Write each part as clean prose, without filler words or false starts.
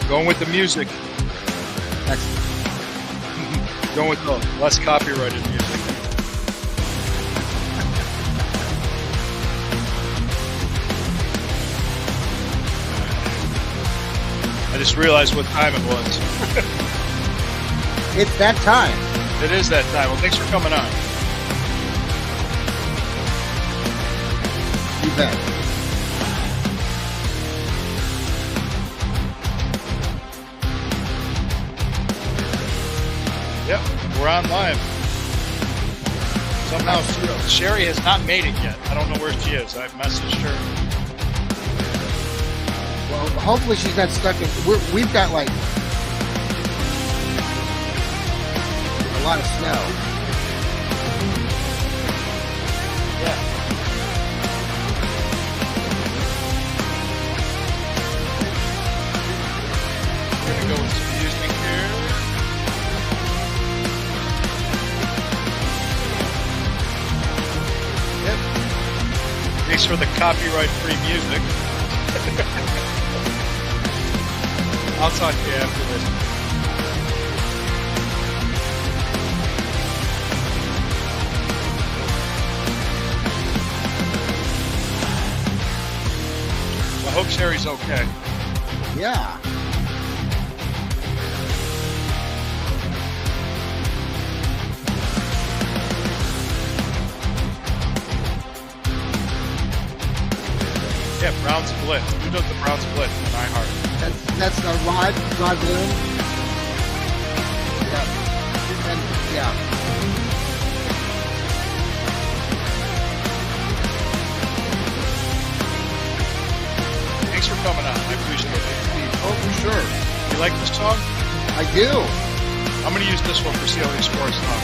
Going with the music. Excellent. Going with the less copyrighted music. I just realized what time it was. It's that time. It is that time. Well, thanks for coming on. You bet. Yep, we're on live. Somehow Sherry has not made it yet. I don't know where she is. I've messaged her. Well, hopefully she's not stuck in. We've got like a lot of snow. Yeah. We're gonna go with some music here. Yep. Thanks for the copyright-free music. I'll talk to you after this. I hope Sherry's okay. Yeah. Yeah, Brown Split. Who does the Brown Split on iHeart? That's Rod Bloom. Yeah. And, yeah. Thanks for coming on. I appreciate it. Oh, for sure. You like this song? I do. I'm going to use this one for CLE Sports Talk.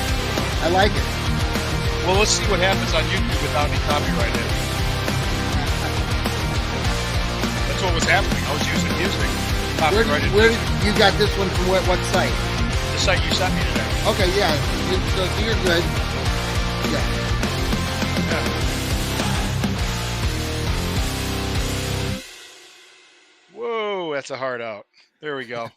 I like it. Well, let's see what happens on YouTube without any copyright in it. That's what was happening. I was using music. Copyrighted Where music. you got this one from? What site? The site you sent me today. Okay, yeah. So you're good. Yeah. Yeah. Whoa, that's a hard out. There we go.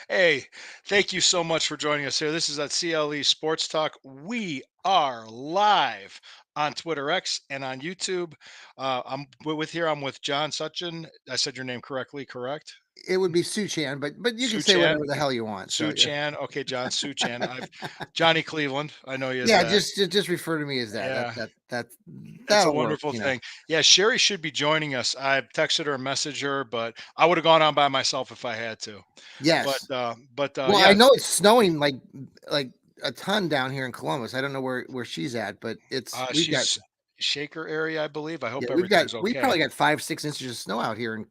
Hey, thank you so much for joining us here. This is at CLE Sports Talk. We are live on Twitter X and on YouTube. I'm with John Sutchin. I said your name correctly, correct? It would be Suchan, but you can Sue say Chan? whatever the hell you want. Sue So, Chan. Okay, John Sue Chan. Johnny Cleveland. I know you as yeah, that. just refer to me as that. Yeah. That's That's a that'll wonderful work, you know. thing. Yeah, Sherry should be joining us. I texted her and messaged her, but I would have gone on by myself if I had to. Yes. But Well, yeah, I know it's snowing like a ton down here in Columbus. I don't know where she's at, but we've got she's Shaker area, I believe. I hope yeah, everything's we okay. probably got 5-6 inches of snow out here, and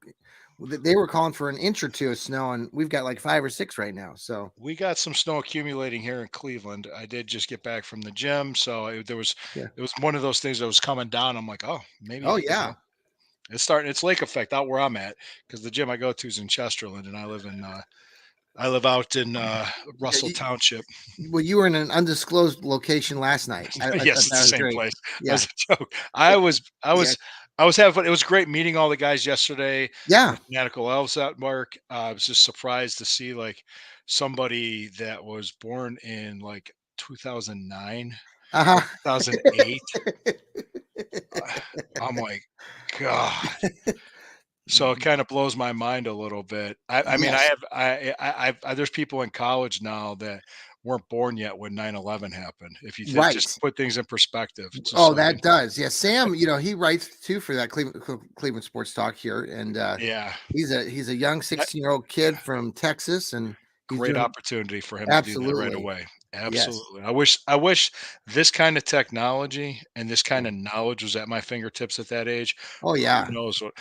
they were calling for an inch or two of snow, and we've got like 5 or 6 right now. So We got some snow accumulating here in Cleveland. I did just get back from the gym, so it was yeah. one of those things that was coming down. I'm like, oh, maybe. Oh yeah. It's starting. It's lake effect out where I'm at because the gym I go to is in Chesterland, and I live out in Russell Township. Well, you were in an undisclosed location last night. Yes, it's the same great. place. Yeah. That's a joke. I was having fun. It was great meeting all the guys yesterday. Yeah. Fanatical Elves at work. I was just surprised to see like somebody that was born in like 2009 Uh-huh. or 2008. I'm like, God. So it kind of blows my mind a little bit. I mean, Yes. there's people in college now that weren't born yet when 9/11 happened. If you Right. just put things in perspective. It's just Oh, like, that does. Yeah, Sam, he writes too for that Cleveland Sports Talk here, and yeah, he's a young 16-year-old kid from Texas, and he's great doing opportunity for him to do that right absolutely. away. Yes. Absolutely. I wish this kind of technology and this kind of knowledge was at my fingertips at that age. Oh yeah. Who knows what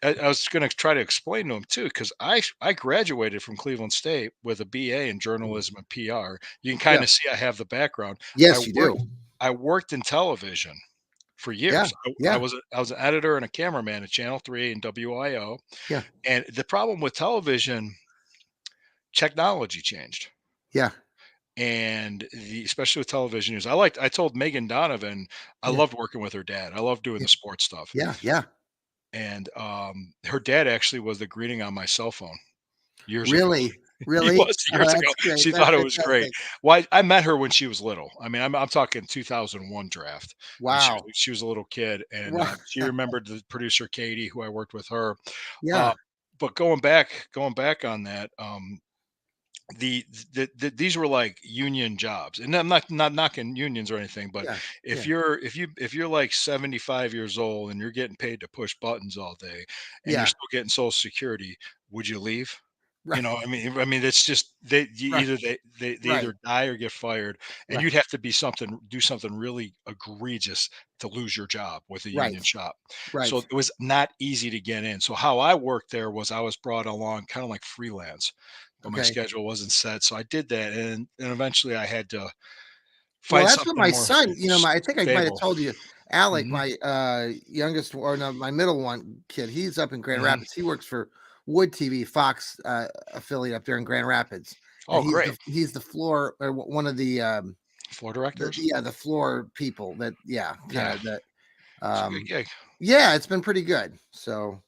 I was going to try to explain to him too, because I graduated from Cleveland State with a BA in journalism and PR. You can kind Yeah. of see I have the background. Yes, you do. I worked in television for Yeah. years. Yeah. I was an editor and a cameraman at Channel 3 and WIO. Yeah. And the problem with television, technology changed. Yeah. And especially with television news. I told Megan Donovan I Yeah. loved working with her dad. I loved doing the sports stuff. Yeah. Yeah. and her dad actually was the greeting on my cell phone years ago. Really? He Really? was Oh, years ago. that's great. She That's thought it was great. fantastic. Why I met her when she was little. I mean, I'm talking 2001 draft, and Wow. she was a little kid, and Wow. she remembered the producer Katie, who I worked with her. Uh, Yeah. but going back on that, these were like union jobs, and I'm not knocking unions or anything, but Yeah. Yeah. if you're like 75 years old and you're getting paid to push buttons all day, and you're Yeah. still getting Social Security, would you leave? Right. It's just Right. they Right. either die or get fired, and Right. you'd have to do something really egregious to lose your job with a union Right. shop. So Right. it was not easy to get in. So how I worked there was I was brought along kind of like freelance, but my Okay. schedule wasn't set. So I did that, and eventually I had to Well, find that's what something my more son, I think I might have stable. told you, Alec, Hmm. my youngest, or no, my middle one kid, he's up in Grand Hmm. Rapids. He works for Wood TV, Fox affiliate up there in Grand Rapids, and Oh, great. he's the floor, or one of Floor the directors. yeah, the floor people that, yeah, kind Yeah, of that. it's a good Um, gig. yeah, it's been pretty good. So,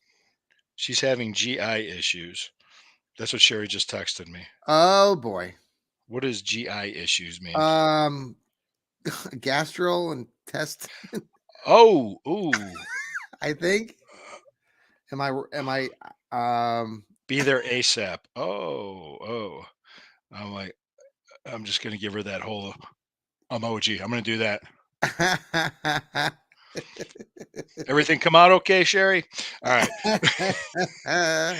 She's having GI issues. That's what Sherry just texted me. oh boy, What does GI issues mean? um, gastro and test. Oh, ooh, I think. Am I? Um, be there ASAP. Oh, oh. I'm like, I'm just gonna give her that whole emoji. I'm gonna do that. Everything come out okay, Sherry? All right.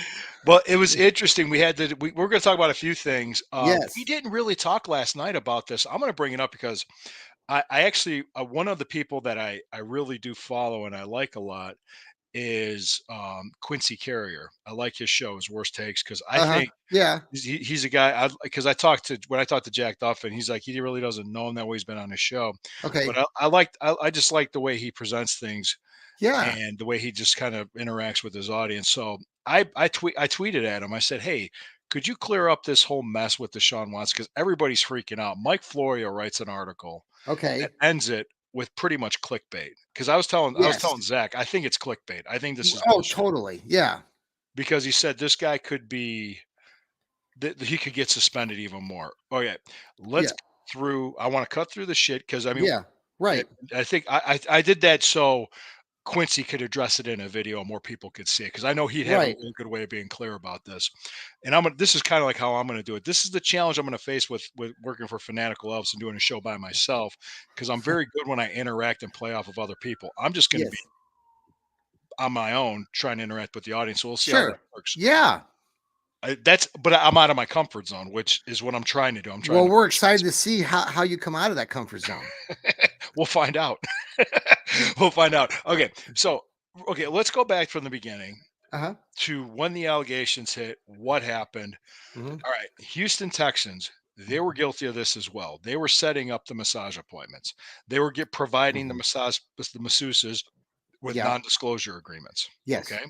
Well, it was interesting. We're going to talk about a few things. We yes. didn't really talk last night about this. I'm going to bring it up because I actually one of the people that I really do follow and I like a lot is Quincy Carrier. I like his show, his worst takes, because I Uh-huh. think Yeah. he's a guy. Because I talked to when I talked to Jack Duffin, he's like he really doesn't know him that way. He's been on his show, but Okay. I just like the way he presents things Yeah. and the way he just kind of interacts with his audience. So I tweeted at him. I said, "Hey, could you clear up this whole mess with Deshaun Watson? Because everybody's freaking out." Mike Florio writes an article that Okay. ends it with pretty much clickbait. Because I was Yes. telling Zach, I think it's clickbait. I think this is Oh, bullshit. totally. Yeah. Because he said this guy could be he could get suspended even more. Okay, let's Yeah. cut through. I want to cut through the shit because I mean, Yeah. I, Right. I think I did that so Quincy could address it in a video, more people could see it because I know he'd have a Right. really good way of being clear about this. And this is kind of like how I'm going to do it. This is the challenge I'm going to face with working for Fanatical Elves and doing a show by myself because I'm very good when I interact and play off of other people. I'm just going to be Yes. on my own trying to interact with the audience. So we'll see how that Sure. works. Yeah. But I'm out of my comfort zone, which is what I'm trying to do. I'm trying Well, to we're push excited to see how you come out of that comfort zone. we'll find out. We'll find out. Okay, let's go back from the beginning Uh-huh. to when the allegations hit, what happened. Hmm. All right, Houston Texans, they were guilty of this as well. They were setting up the massage appointments. They were providing Hmm. the masseuses with Yeah. non-disclosure agreements. Yes. Okay,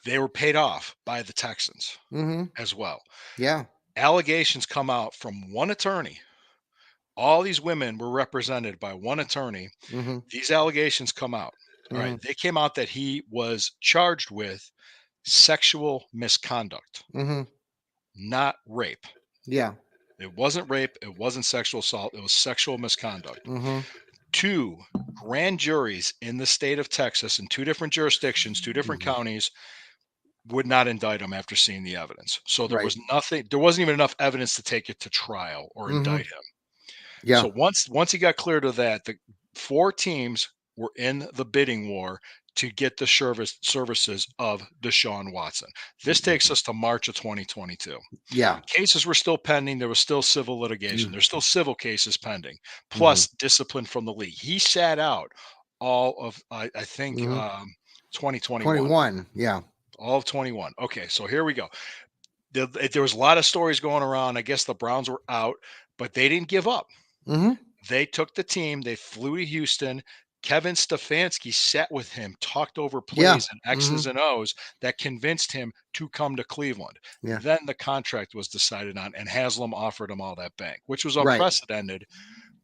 they were paid off by the Texans Hmm. as well. Yeah. Allegations come out from one attorney. All these women were represented by one attorney. Hmm. These allegations come out. All right, Hmm. they came out that he was charged with sexual misconduct, Hmm. not rape. Yeah. It wasn't rape, it wasn't sexual assault, it was sexual misconduct. Hmm. Two grand juries in the state of Texas in two different jurisdictions, two different Hmm. counties would not indict him after seeing the evidence. So Right. there wasn't even enough evidence to take it to trial or Hmm. indict him. Yeah. So once he got cleared of that, the four teams were in the bidding war to get the services of Deshaun Watson. This takes Mhm. us to March of 2022. Yeah. Cases were still pending. There was still civil litigation. There's Mm-hmm. still civil cases pending, Hmm. plus discipline from the league. He sat out all of, I think, Hmm. 2021, 21. Yeah. all of 21. Okay, so here we go. There was a lot of stories going around. I guess the Browns were out, but they didn't give up. Hmm. They took the team, they flew to Houston. Kevin Stefanski sat with him, talked over Yeah. plays and Hmm. X's and O's that convinced him to come to Cleveland. Yeah. Then the contract was decided on, and Haslam offered him all that bank, which was Right. unprecedented.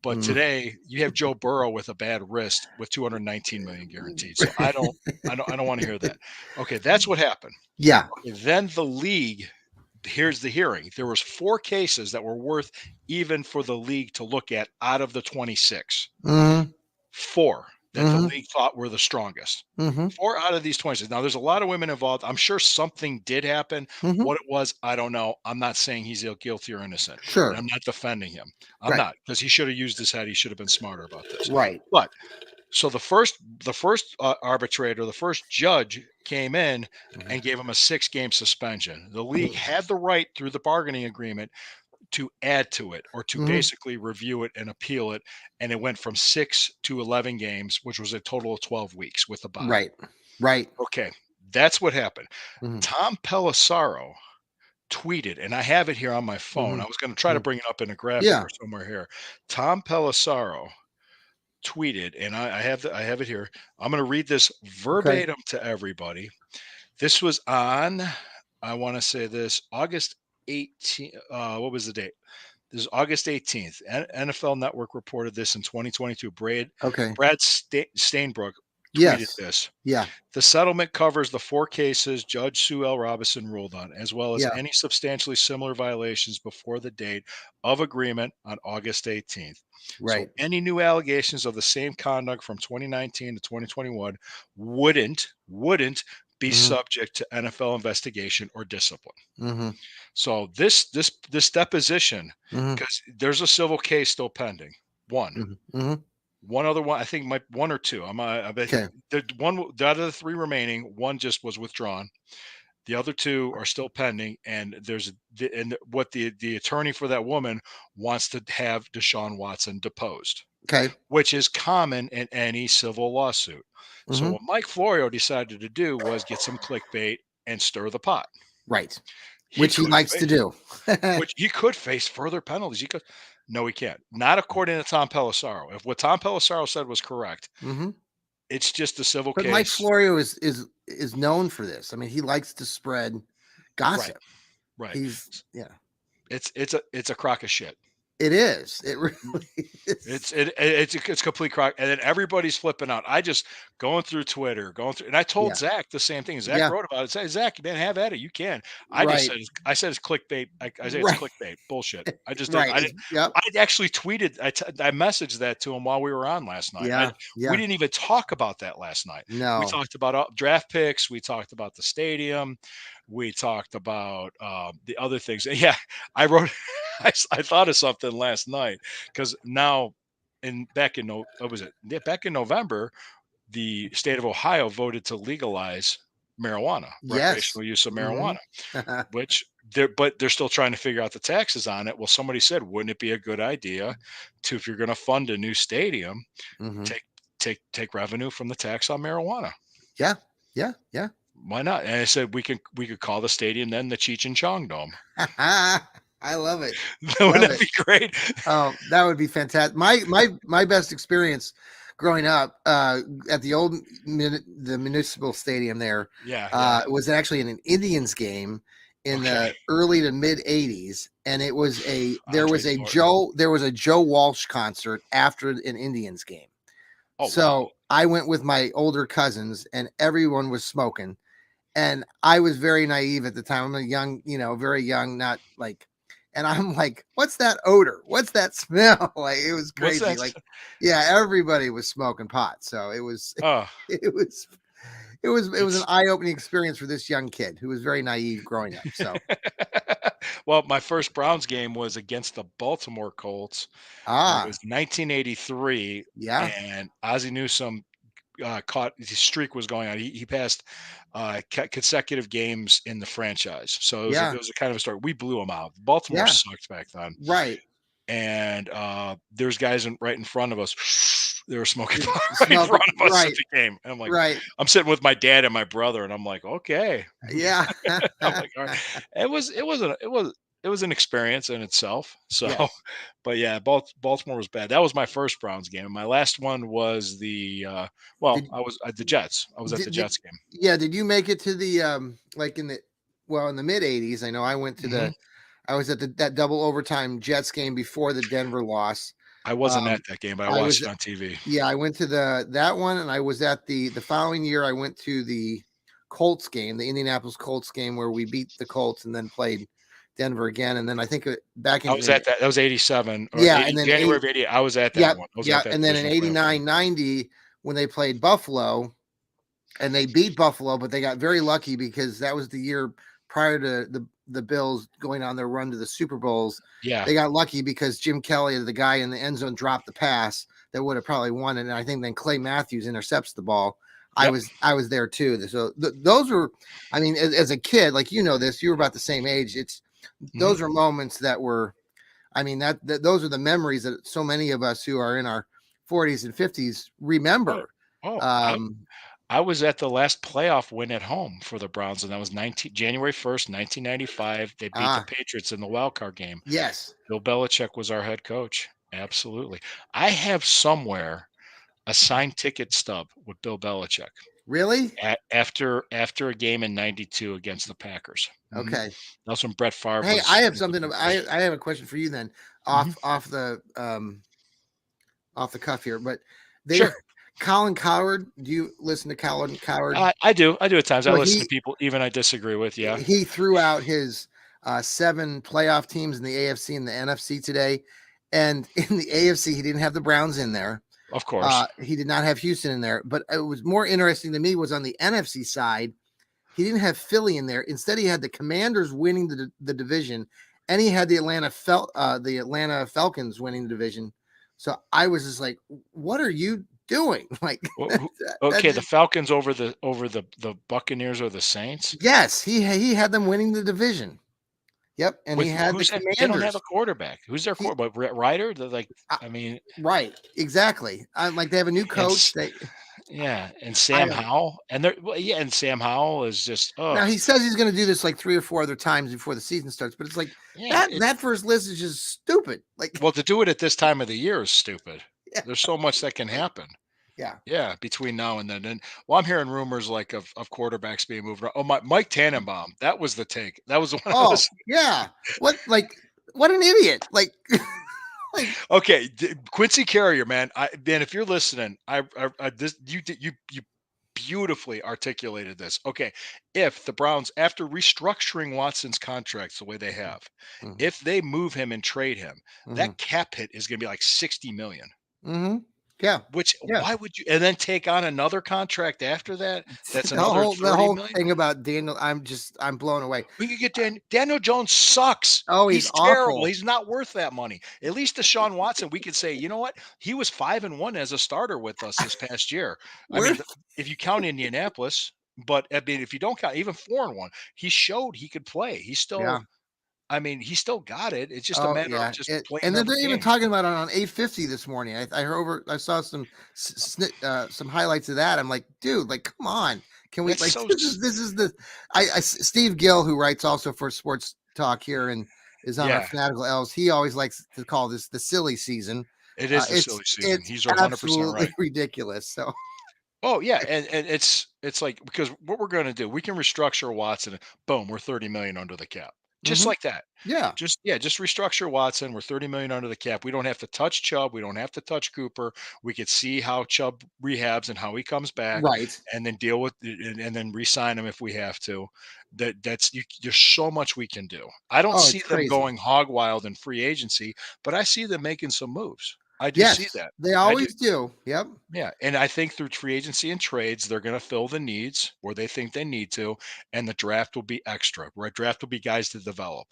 But Mm. today you have Joe Burrow with a bad wrist with 219 million guaranteed. So I don't want to hear that. Okay, that's what happened. Yeah. Okay, then the league, here's the hearing. There was 4 cases that were worth even for the league to look at out of the 26. Mhm. 4 that the Mhm. league thought were the strongest. Mhm. 4 out of these 26. Now there's a lot of women involved. I'm sure something did happen. Mhm. What it was, I don't know. I'm not saying he's guilty or innocent, and Sure. I'm not defending him. I'm Right. not, because he should have used his head. He should have been smarter about this. Right. But so the first arbitrator, the first judge came in Mhm. and gave him a 6-game suspension. The league Mhm. had the right through the bargaining agreement to add to it or to Mhm. basically review it and appeal it. And it went from 6 to 11 games, which was a total of 12 weeks with a bye. Right. Right. Okay, that's what happened. Mhm. Tom Pelissaro tweeted, and I have it here on my phone. I Mhm. was going to try to Mhm. bring it up in a graphic Yeah. or somewhere here. Tom Pelissaro tweeted, and I have it here. I'm going to read this Okay. verbatim to everybody. This was on, I want to say this, August 18th. What was the date? This is August 18th. NFL Network reported this in 2022. Okay. Brad Stainbrook tweeted Yes. this. Yeah. The settlement covers the 4 cases Judge Sue L. Robinson ruled on, as well as Yeah. any substantially similar violations before the date of agreement on August 18th. So Right. any new allegations of the same conduct from 2019 to 2021 wouldn't be Mhm. subject to NFL investigation or discipline. Mhm. So this deposition, Mhm. because there's a civil case still pending. One. Mhm. Mhm. One other one, I think, might one or two. I think Okay. out of the 3 remaining, one just was withdrawn. The other 2 are still pending, and what the attorney for that woman wants to have Deshaun Watson deposed, Okay. which is common in any civil lawsuit. So Mhm. what Mike Florio decided to do was get some clickbait and stir the pot. Right. He Which he could likes to face do. which he could face further penalties. He could. No, he can't. Not according to Tom Pelissaro. If what Tom Pelissaro said was correct, Mhm. it's just a civil But Mike case. Florio is known for this. I mean, he likes to spread Right, gossip. right. He's yeah. It's a crock of shit. It is. It really is. It's complete crock, and then everybody's flipping out. I just going through Twitter, going through, and I told Yeah. Zach the same thing. Zach Yeah. wrote about it. Say, Zach, man, have at it. You can. Right. I said it's clickbait. I say it's Right. clickbait bullshit. I just did. Right. It's yep. I actually tweeted. I messaged that to him while we were on last night. Yeah. We Yeah. didn't even talk about that last night. We No. talked about draft picks. We talked about the stadium. We talked about the other things. Yeah, I wrote. I thought of something last night because now back in no what was it? Yeah, back in November, the state of Ohio voted to legalize marijuana, Yes. recreational use of marijuana, Mhm. which they're still trying to figure out the taxes on it. Well, somebody said, wouldn't it be a good idea to, if you're going to fund a new stadium, Mhm. take take revenue from the tax on marijuana? Yeah. Yeah. Yeah. Why not? And I said we could call the stadium then the Cheech and Chong Dome. I love it. Wouldn't Love that it. be great? Oh, that would be fantastic. My best experience growing up at the old the municipal stadium there Yeah, yeah. was actually in an Indians game in Okay. the early to mid 80s, and it was a Andre Thornton. There was a Joe Walsh concert after an Indians game. Oh wow. So I went with my older cousins, and everyone was smoking, and I was very naive at the time. I'm a young, very young, not like, and I'm like, what's that odor? What's that smell? Like, it was What's crazy. that? Like, yeah, everybody was smoking pot. So it was, Oh, it was, it was an it's eye-opening experience for this young kid who was very naive growing up. So, well, my first Browns game was against the Baltimore Colts. It ah, was 1983, yeah, and Ozzie Newsome caught his streak was going on. He passed consecutive games in the franchise, so yeah, it was a kind of a story. We blew him out. Baltimore yeah, sucked back then, right. and there's guys right in front of us. They were smoking It pot right in smelled front of us at right, the game. And I'm like, right. I'm sitting with my dad and my brother, and I'm like, okay. Yeah, I'm like, all right. It was an experience in itself. So, yes. but yeah, Baltimore was bad. That was my first Browns game. My last one was Did I was at the Jets. I was at the did Jets game. yeah, did you make it to the like in the well in the mid 80s? I know I went to Hmm. I was at that double overtime Jets game before the Denver loss. I wasn't Um, at that game, but I I watched was it on TV. Yeah, I went to that one, and I was at the following year. I went to the Colts game, the Indianapolis Colts game, where we beat the Colts and then played Denver again. And then I think back I was at in that. That was '87 or yeah, and 80 then January of '88. I was at that yeah, one. I was yeah, at that and then in divisional playoff game. 89, 90, when they played Buffalo, and they beat Buffalo, but they got very lucky because that was the year prior to the Bills going on their run to the Super Bowls. Yeah. They got lucky because Jim Kelly, the guy in the end zone, dropped the pass that would have probably won it. And I think then Clay Matthews intercepts the ball. I Yep. was I was there too. So those were, I mean, as a kid, like this, you were about the same age. Mhm. Those are moments that were, I mean, those are the memories that so many of us who are in our 40s and 50s Oh, remember. oh, Um, I was at the last playoff win at home for the Browns, and that was 19 January 1st, 1995. They beat the ah, Patriots in the wild card game. yes. Bill Belichick was our head coach. Absolutely. I have somewhere a signed ticket stub with Bill Belichick Really? after a game in '92 against the Packers. Mhm. Okay. That was when Brett Favre Hey, I have was the something. coach. I have a question for you then, Mhm. off the cuff here. But they Sure. Colin Coward. Do you listen to Colin Coward? I do. I do at times. I So listen to people even I disagree with. Yeah, he threw out his 7 playoff teams in the AFC and the NFC today, and in the AFC he didn't have the Browns in there. of course. He did not have Houston in there. But it was more interesting to me was on the NFC side. He didn't have Philly in there. Instead, he had the Commanders winning the division, and he had the Atlanta Falcons winning the division. So I was just like, "What are you doing?" Like Wh who that Okay, the just Falcons over the Buccaneers or the Saints? yes, he had them winning the division. Yep, and he With had the who's they don't have a Commanders. quarterback. Who's their He quarterback? Ryder? They're like, uh, I mean, right, exactly. Like they have a new and coach. s yeah, and I Sam don't know. Howell, and they're well, yeah, and Sam Howell is just, Now ugh. he says he's going to do this like 3 or 4 other times before the season starts, but it's like Yeah, that first list is just stupid. Like, well, to do it at this time of the year is stupid. yeah, There's so much that can happen. yeah. Yeah, between now and then, and well, I'm hearing rumors like of quarterbacks being moved around. Oh, Mike Tannenbaum, that was the take. That was the one I Oh, was yeah. What an idiot. Like okay. Quincy Carrier, man. Man, if you're listening, this you beautifully articulated this. Okay, if the Browns, after restructuring Watson's contracts the way they have, mhm, if they move him and trade him, mhm, that cap hit is going to be like 60 million. mhm. Yeah. Which Yeah. why would you and then take on another contract after that? That's The another whole 30 million. thing about Daniel, I'm blown away. We could get Daniel Jones sucks. Oh, he's He's terrible. awful. He's not worth that money. At least Deshaun Watson, we could say, you know what? He was 5-1 as a starter with us this past year. I Where mean, if you count Indianapolis, but I mean, if you don't count even 4-1, he showed he could play. He's yeah. still, I mean, he still got it. It's just a Oh, matter of yeah. just It playing and then every they're even game. talking about it on 850 this morning. I saw some highlights of that. I'm like, dude, like, come on. Can we That's like so, this is the Steve Gill, who writes also for Sports Talk here and is on our yeah, Fanatical Elves. He always likes to call this the silly season. it is the silly season. It's He's 100% absolutely right. ridiculous. So Oh yeah, and it's like because what we're going to do, we can restructure Watson. And boom, we're 30 million under the cap, just mhm, like that. yeah, Just yeah, just restructure Watson. We're 30 million under the cap. We don't have to touch Chubb. We don't have to touch Cooper. We could see how Chubb rehabs and how he comes back, right. and then deal with it and then re-sign him if we have to. There's so much we can do. I don't Oh, see it's them crazy. going hog wild in free agency, but I see them making some moves. I do see Yes, that. they I do. always do. Yep. Yeah, and I think through free agency and trades, they're going to fill the needs where they think they need to, and the draft will be extra. Right, draft will be guys to develop.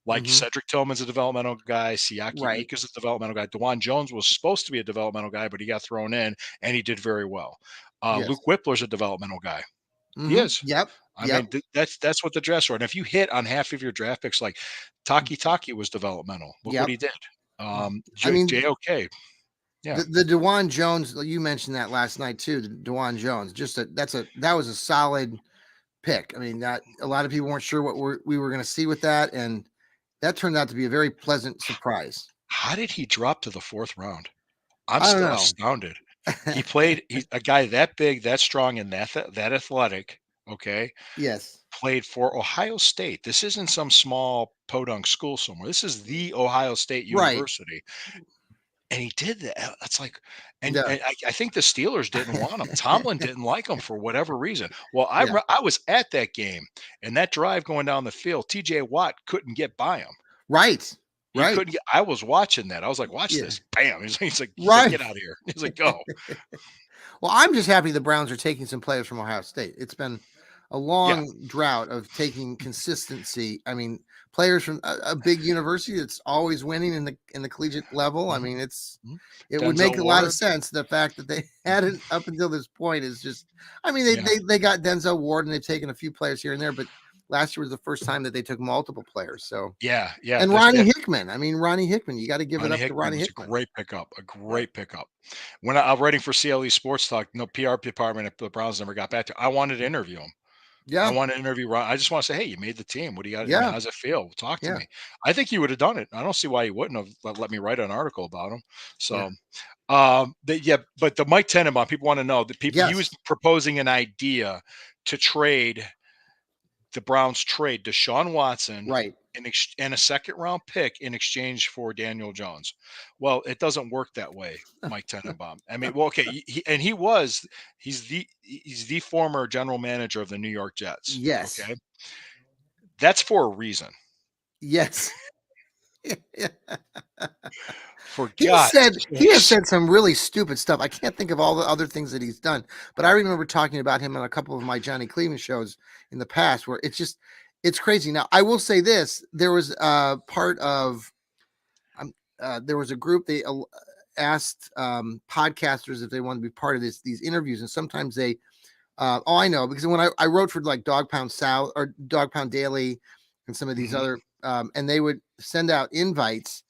Like Hmm. Cedric Tillman's a developmental guy, Siaki Right. Ika's a developmental guy. Dewan Jones was supposed to be a developmental guy, but he got thrown in and he did very well. Luke Yes. Whippler's a developmental guy. He Hmm. is. Yep. I Yep. mean, that's what the draft's for. And if you hit on half of your draft picks, like Taki was developmental. Look what Yep. he did. I mean, JOK. Yeah. the Dewan Jones, you mentioned that last night too. The Dewan Jones, that was a solid pick. I mean, that a lot of people weren't sure what we were going to see with that, and that turned out to be a very pleasant surprise. How did he drop to the fourth round? I'm I don't still know. astounded. He's a guy that big, that strong, and that athletic, okay, Yes. played for Ohio State. This isn't some small podunk school somewhere. This is the Ohio State Right. University. and he did that. It's like, Yeah, and I think the Steelers didn't want him. Tomlin didn't like him for whatever reason. Well, yeah. I was at that game, and that drive going down the field, T.J. Watt couldn't get by him. Right, He right. couldn't get. I was watching that. I was like, "Watch Yeah, this!" Bam! He's like, right. "Get out of here!" He's like, "Go." Well, I'm just happy the Browns are taking some players from Ohio State. It's been a Yeah. long drought of taking consistency. I mean, players from a big university that's always winning in the collegiate level. I Mhm, mean, mhm. it would Denzel make a lot of Ward. sense. The fact that they had it up until this point is just, I mean, Yeah. they got Denzel Ward and they've taken a few players here and there, but last year was the first time that they took multiple players. So, Yeah. Yeah. and Ronnie Hickman. I mean, Ronnie Hickman, you got to give it Ronnie up to Hickman Ronnie was a Hickman. great pickup, a Yeah. great pickup. When I'm writing for CLE Sports Talk, no PR department at the Browns never got back to. I wanted to interview him. I Yeah. want to interview Ron. I just want to say, hey, you made the team. What do you got? I mean, Yeah. how's it feel? Talk to Yeah. me. I think he would have done it. I don't see why he wouldn't have let me write an article about him. Yeah. So, yeah, but the Mike Tenenbaum, people want to know that people he was Yes. proposing an idea to trade the Browns trade Deshaun Watson Right. and a second round pick in exchange for Daniel Jones. Well, it doesn't work that way, Mike Tenenbaum. I mean, well, okay, he's the former general manager of the New York Jets. Yes. Okay, that's for a reason. Yes. For God's He has sakes. said some really stupid stuff. I can't think of all the other things that he's done, but I remember talking about him on a couple of my Johnny Cleveland shows in the past where it's crazy. Now, I will say this, there was part of there was a group they asked podcasters if they wanted to be part of these interviews, and sometimes they oh, I know, because when I wrote for like Dog Pound South or Dog Pound Daily and some of these Mhm. other and they would send out invites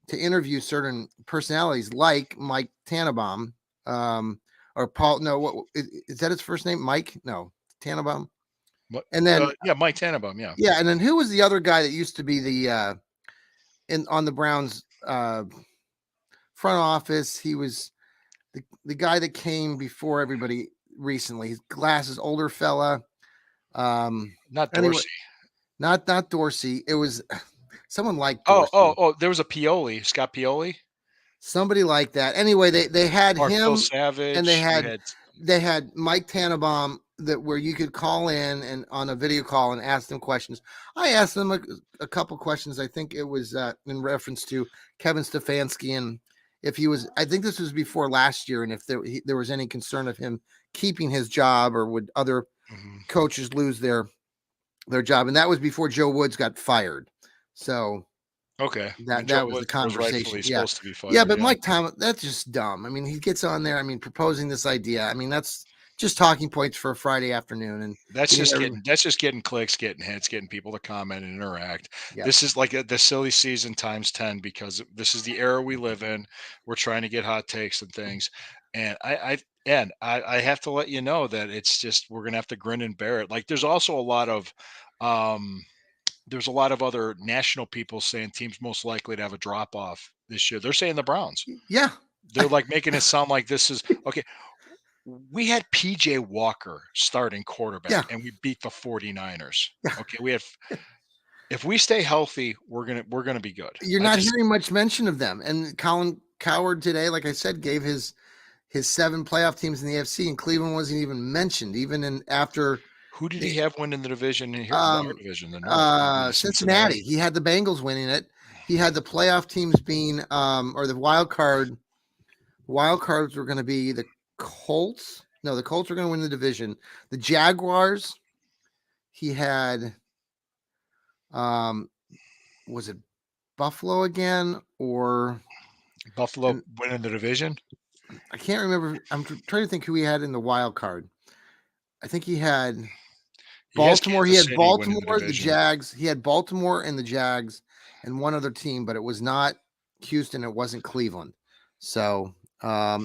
to interview certain personalities like Mike Tannenbaum, or Paul. No, what is that his first name? Mike? No, Tannenbaum. What? And then Yeah, Mike Tannenbaum. Yeah, yeah, and then who was the other guy that used to be the in on the Browns front office? He was the guy that came before everybody recently. His glasses, older fella. not Anyway, Dorsey. not Dorsey. It was someone like Oh, Dorsey. there was a Pioli, Scott Pioli, Somebody like that. Anyway, they had Marcel him and Savage. You had they had Mike Tannenbaum that where you could call in and on a video call and ask them questions. I asked them a couple questions. I think it was in reference to Kevin Stefanski and if he was. I think this was before last year, and if there was any concern of him keeping his job or would other mhm. coaches lose their job, and that was before Joe Woods got fired. So Okay, when Joe that was the Woods was conversation. rightfully Yeah. supposed to be Yeah, fired. but Yeah. Mike Thomas, that's just dumb. I mean, he gets on there, I mean, proposing this idea. I mean, that's just talking points for a Friday afternoon and getting everybody. That's just getting clicks, getting hits, getting people to comment and interact. Yeah. This is like the silly season times 10 because this is the era we live in. We're trying to get hot takes and things. And I have to let you know that it's just we're gonna have to grin and bear it. Like um there's a lot of other national people saying teams most likely to have a drop off this year. They're saying the Browns. Yeah. They're like making it sound like this is okay. We had PJ Walker starting quarterback Yeah. and we beat the 49ers. Yeah. Okay, we have if we stay healthy, we're gonna be good. You're I not just hearing much mention of them. And Colin Coward today, like I said, gave his seven playoff teams in the AFC, and Cleveland wasn't even mentioned, even in after who did the he have winning the division in here? Our um division, the North. Would be the Cincinnati. Cincinnati. He had the Bengals winning it. He had the playoff teams being or the wild cards were going to be the Colts. No, the Colts were going to win the division. The Jaguars. He had, um, was it Buffalo again, or Buffalo and winning the division. I can't remember. I'm trying to think who he had in the wild card. I think he had He has Baltimore. He Kansas had City winning the Baltimore, the division. Jags. He had Baltimore and the Jags, and one other team, but it was not Houston. It wasn't Cleveland. So I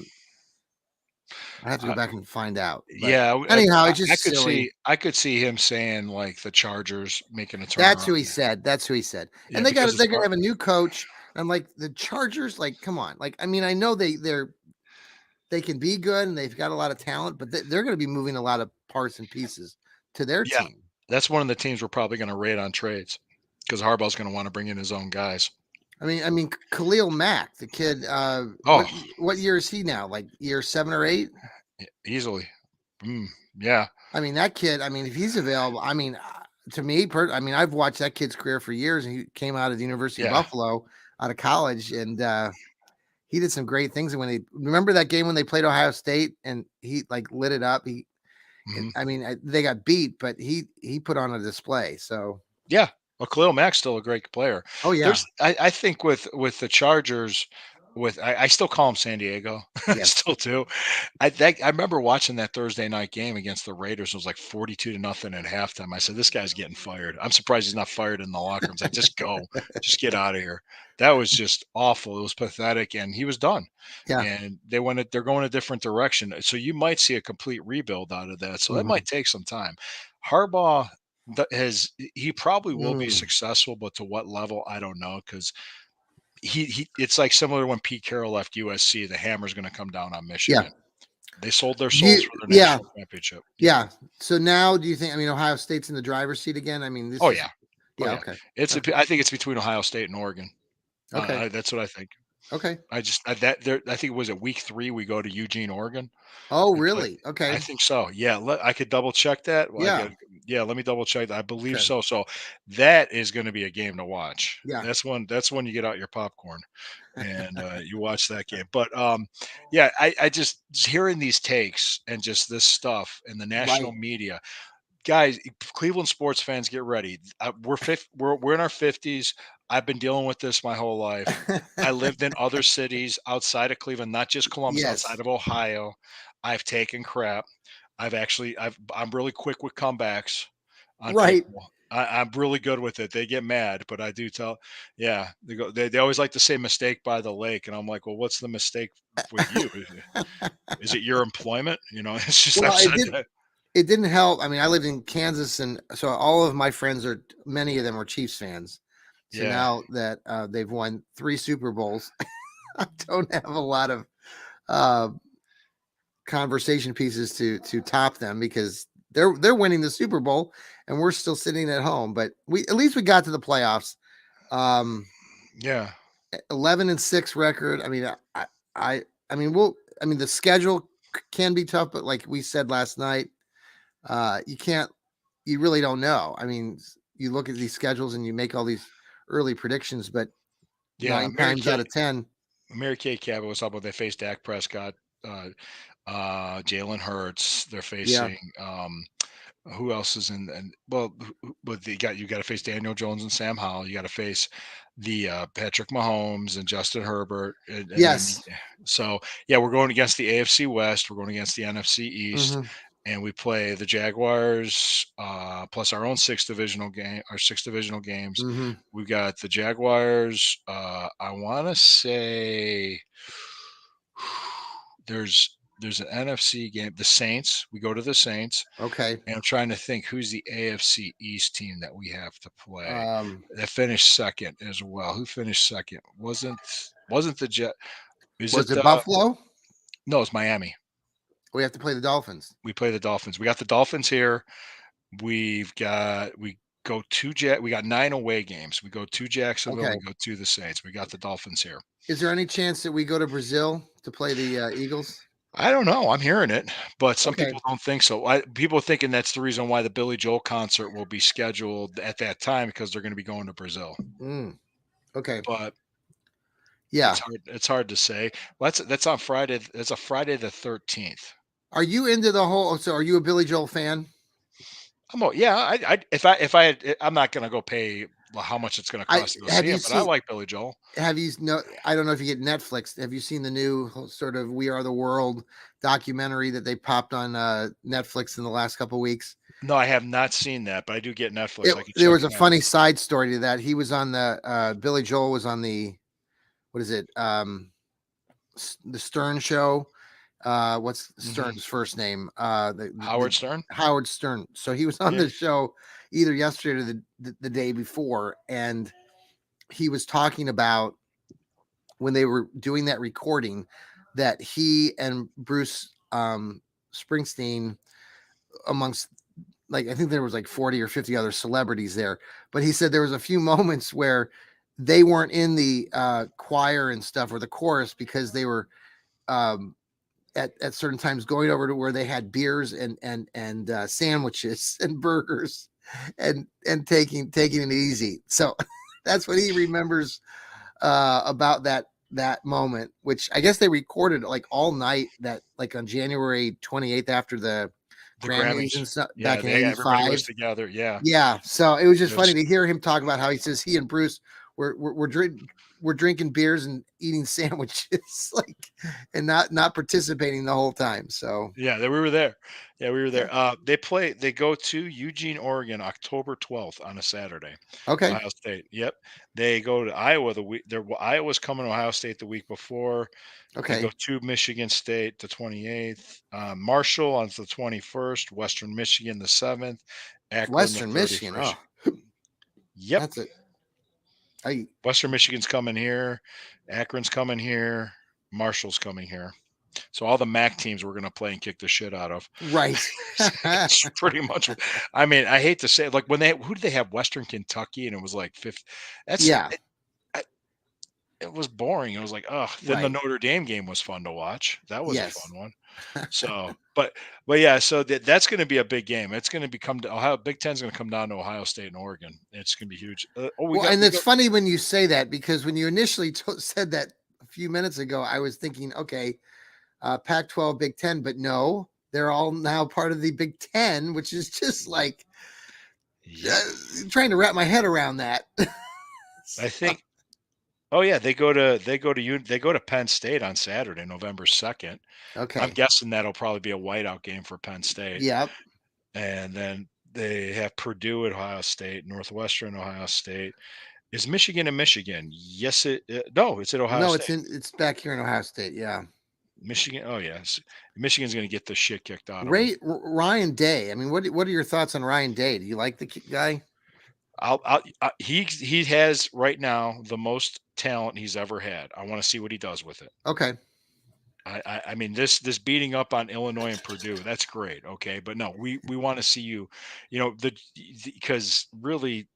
have to go Uh, back and find out. But yeah, anyhow, it's just silly. I could see him saying like the Chargers making a That's turnaround. who he said. That's who he said. Yeah, And because it's they're gonna have a new coach. I'm like the Chargers. Like, come on. Like, I mean, I know they can be good and they've got a lot of talent, but they're going to be moving a lot of parts and pieces to their yeah, team. that's one of the teams we're probably going to rate on trades because Harbaugh's going to want to bring in his own guys. I mean, Khalil Mack, the kid. Oh, What year is he now? Like year 7 or 8? easily. Mm, yeah, I mean, that kid. I mean, if he's available, I mean, to me, I mean, I've watched that kid's career for years, and he came out of the University of yeah. Buffalo, out of college, and he did some great things. And when they remember that game when they played Ohio State, and he like lit it up. Mhm. I mean, they got beat, but he put on a display. So, Yeah. Well, Khalil Mack's still a great player. oh yeah, I think with the Chargers, I still call them San Diego, yes, still do. I remember watching that Thursday night game against the Raiders. It was like 42-0 at halftime. I said, "This guy's getting fired." I'm surprised he's not fired in the locker room. It's like, just go, just get out of here. That was just awful. It was pathetic, and he was done. yeah, And they're going a different direction. So you might see a complete rebuild out of that. So that mhm, might take some time. Harbaugh has he probably will be mm, successful, but to what level, I don't know, because he it's like similar when Pete Carroll left USC, the hammer's gonna come down on yeah, Michigan. They sold their souls for their yeah, national championship. Yeah. yeah. So now, do you think? I mean, Ohio State's in the driver's seat again. I mean, this Oh, is yeah. Oh, yeah, yeah. okay, It's I think it's between Ohio State and Oregon. okay, That's what I think. okay. I think it was at week 3, we go to Eugene, Oregon. Oh, But really? I Okay, think so. Yeah, I could double check that. Well, I yeah, could yeah, let me double check that. I believe okay, so. So that is gonna be a game to watch. yeah, That's when you get out your popcorn and you watch that game. But yeah, I just hearing these takes and just this stuff in the national right. media, guys, Cleveland sports fans, get ready. We're in our 50s. I've been dealing with this my whole life. I lived in other cities outside of Cleveland, not just Columbus, outside Yes, of Ohio. I've taken crap. I'm really quick with comebacks on right. people. I'm really good with it. They get mad, but I do tell, yeah, they always like to say mistake by the lake. And I'm like, well, what's the mistake with you? Is it your employment? It's just, Well, I've said that. it didn't help. I mean, I lived in Kansas, and so all of my friends are many of them are Chiefs fans. So Yeah. now that they've won 3 Super Bowls, I don't have a lot of uh, conversation pieces to top them because they're winning the Super Bowl and we're still sitting at home. But we at least we got to the playoffs. Um, Yeah. 11-6 record. I mean, I mean, I mean, the schedule can be tough, but like we said last night, you can't, you really don't know. I mean, you look at these schedules and you make all these early predictions, but Yeah. 9 times out of 10, Mary Kay Cabot was up when they faced Dak Prescott, uh, Jalen Hurts. They're yeah, facing who else is in? And well, but you got to face Daniel Jones and Sam Howell. You got to face the Patrick Mahomes and Justin Herbert, and then yes, so yeah, we're going against the AFC West. We're going against the NFC East. hmm, And we play the Jaguars plus our own six divisional games. hmm, We've got the Jaguars. I want to say there's an NFC game. The Saints. We go to the Saints, okay. and I'm trying to think who's the AFC East team that we have to play Um, that finished second as well. Who finished second? Wasn't the Jet? Is was it? it Buffalo? No, it's Miami. We have to play the Dolphins. We play the Dolphins. We got the Dolphins here. We go to We got 9 away games. We go to Jacksonville. Okay. We go to the Saints. We got the Dolphins here. Is there any chance that we go to Brazil to play the Eagles? I don't know. I'm hearing it, but some Okay. people don't think so. People are thinking that's the reason why the Billy Joel concert will be scheduled at that time because they're going to be going to Brazil. Mm, okay. But Yeah. it's hard to say. Well, that's on Friday. It's a Friday the 13th. Are you into the whole? So, are you a Billy Joel fan? Yeah. If I had, I'm not going to go pay how much it's going to I cost to go have see you him, but I seen? like Billy Joel. Have you no? I don't know if you get Netflix. Have you seen the new sort of "We Are the World" documentary that they popped on Netflix in the last couple weeks? No, I have not seen that, but I do get Netflix. I could There check was a it out. funny side story to that. He was on the Billy Joel was on the what is it? The Stern show. What's Mhm. Stern's first name? Howard Stern? Howard Stern. So he was on Yeah. the show either yesterday or the day before, and he was talking about when they were doing that recording that he and Bruce Springsteen, amongst like I think there was like 40 or 50 other celebrities there, but he said there was a few moments where they weren't in the choir and stuff or the chorus because they were um, at certain times going over to where they had beers and sandwiches and burgers and taking it easy. So that's what he remembers about that moment, which I guess they recorded like all night that like on January 28th after the The Grammys Grammys. and stuff Yeah, back in they everybody was 85. together. Yeah. Yeah, so it was It just funny was to hear him talk about how he says he and Bruce we're drinking beers and eating sandwiches like and not participating the whole time. So yeah, we were there. Yeah, we were yeah. there. They go to Eugene, Oregon, October 12th on a Saturday. Okay. Ohio State. Yep. They go to Iowa the week there Iowa's coming to Ohio State the week before. They go Okay. to Michigan State the 28th, Marshall on the 21st, Western Michigan the 7th, Akron the Western Michigan. 31st. Oh, Yep. that's it. I Western Michigan's coming here, Akron's coming here, Marshall's coming here. So all the MAC teams we're going to play and kick the shit out of. right. It's pretty much. I mean, I hate to say it, like when they who did they have? Western Kentucky, and it was like fifth. That's yeah. I, it was boring. It was like, oh. Then the Right. Notre Dame game was fun to watch. That was a Yes. fun one. So, but yeah, so that's going to be a big game. It's going to become Ohio. Big Ten's going to come down to Ohio State and Oregon. It's going to be huge. Oh, Well, and we it's got. funny when you say that because when you initially said that a few minutes ago, I was thinking, okay, Pac-12, Big Ten, but no, they're all now part of the Big Ten, which is just like Yep. trying to wrap my head around that. I think. Oh yeah, they go to Penn State on Saturday, November 2nd. I'm Okay. guessing that'll probably be a whiteout game for Penn State. Yep. And then they have Purdue at Ohio State, Northwestern Ohio State. Is Michigan in Michigan? Yes, no, it's at Ohio No, State. it's back here in Ohio State. Yeah. Michigan. Oh yes, Michigan's going to get the shit kicked out of them. Ryan Day. I mean, what are your thoughts on Ryan Day? Do you like the guy? He has right now the most talent he's ever had. I want to see what he does with it. Okay. I mean this beating up on Illinois and Purdue, that's great. Okay, but no, we want to see you, because really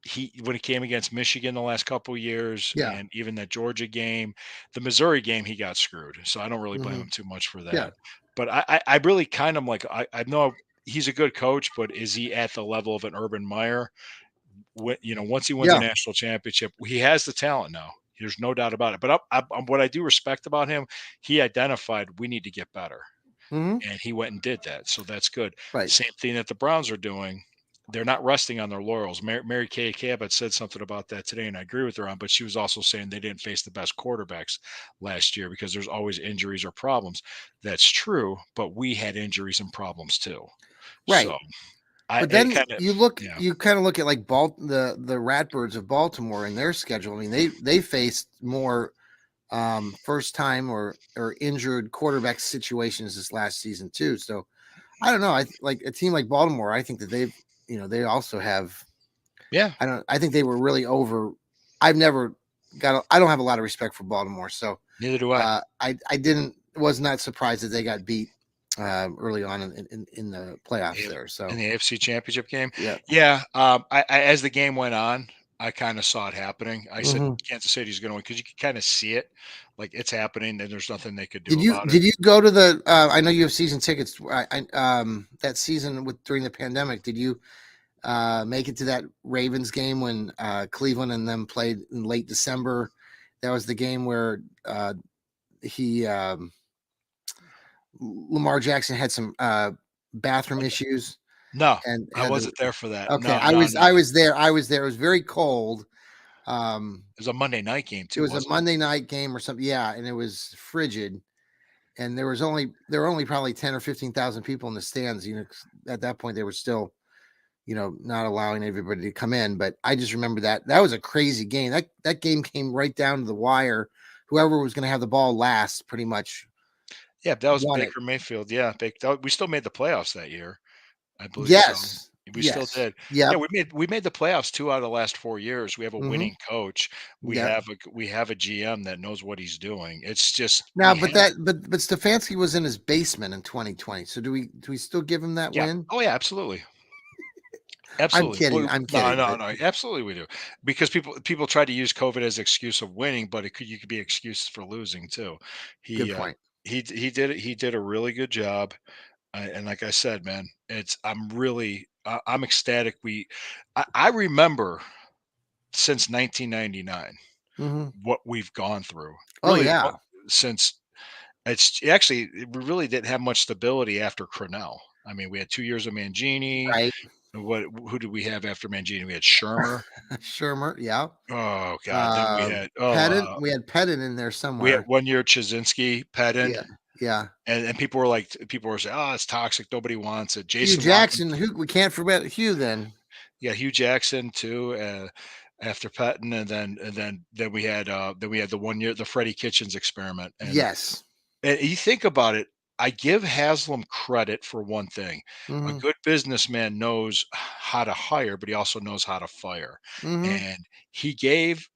he when it came against Michigan the last couple years Yeah. and even that Georgia game, the Missouri game, he got screwed. So I don't really blame Hmm. him too much for Yeah. that. But I really kind of like I know he's a good coach, but is he at the level of an Urban Meyer? Once he wins a Yeah. national championship, he has the talent now. There's no doubt about it. But what I do respect about him, he identified we need to get better, Hmm. and he went and did that. So that's good. Right. Same thing that the Browns are doing. They're not resting on their laurels. Mary Kay Cabot said something about that today, and I agree with her on. But she was also saying they didn't face the best quarterbacks last year because there's always injuries or problems. That's true, but we had injuries and problems too. Right. So I But it then kind of yeah. you kind of look at like the Ratbirds of Baltimore and their schedule. I mean, they faced more first time or injured quarterback situations this last season too. So I don't know. I like a team like Baltimore. I think that they also have. Yeah, I think they were really over. I've never I don't have a lot of respect for Baltimore, so neither do I. I didn't was not surprised that they got beat early on in the playoffs A- there. So In the AFC Championship game. yeah. Yeah, as the game went on, I kind of saw it happening. I said Hmm. Kansas City's going to win because you could kind of see it, like it's happening, and there's nothing they could do Did you about it. did you go to the? I know you have season tickets. That season with during the pandemic, did you make it to that Ravens game when Cleveland and them played in late December? That was the game where he Lamar Jackson had some bathroom issues No, and I had the wasn't there for that. okay. No, no, no. I was there. I was there. It was very cold. It was a Monday night game It too, was a wasn't it? Monday night game or something. Yeah, and it was frigid. And there were only probably 10 or 15,000 people in the stands. At that point they were still not allowing everybody to come in. But I just remember that was a crazy game. That game came right down to the wire. Whoever was going to have the ball last pretty much Yeah, that was won it. Baker Mayfield. Yeah, we still made the playoffs that year. I believe so. Yes. We still Yes. did. Yeah, Yep. we made the playoffs 2 out of the last 4 years. We have a Hmm. winning coach. Yep. We have a GM that knows what he's doing. It's just Now, but Stefanski was in his basement in 2020. So do we still give him that yeah. win? Oh, yeah, absolutely. I'm Absolutely. kidding. Well, I'm no, kidding. no, But no. Absolutely, we do. Because people try to use COVID as excuse of winning, but you could be excused for losing too. good He uh, point. he did a really good job. And like I said, man, I'm ecstatic. I remember since 1999 Hmm. what we've gone through. Oh Really, yeah. since it's actually we really didn't have much stability after Cornell. I mean, we had 2 years of Mangini. Right. What who did we have after Mangini? We had Shermer. Shermer. Yeah. Oh god, then Pedant. We had Pedant in there we had somewhere. 1 year Chazinski, Pedin, Yeah. Yeah. and people were saying, "Oh, it's toxic. Nobody wants it." Hugh Jason Lockman, Jackson. Who we can't forget Hugh then. yeah, Hugh Jackson too. After Patton, then we had the 1 year the Freddie Kitchens experiment, Yes. and you think about it. I give Haslam credit for one thing. A Hmm. good businessman knows how to hire, but he also knows how to fire. Hmm. And he gave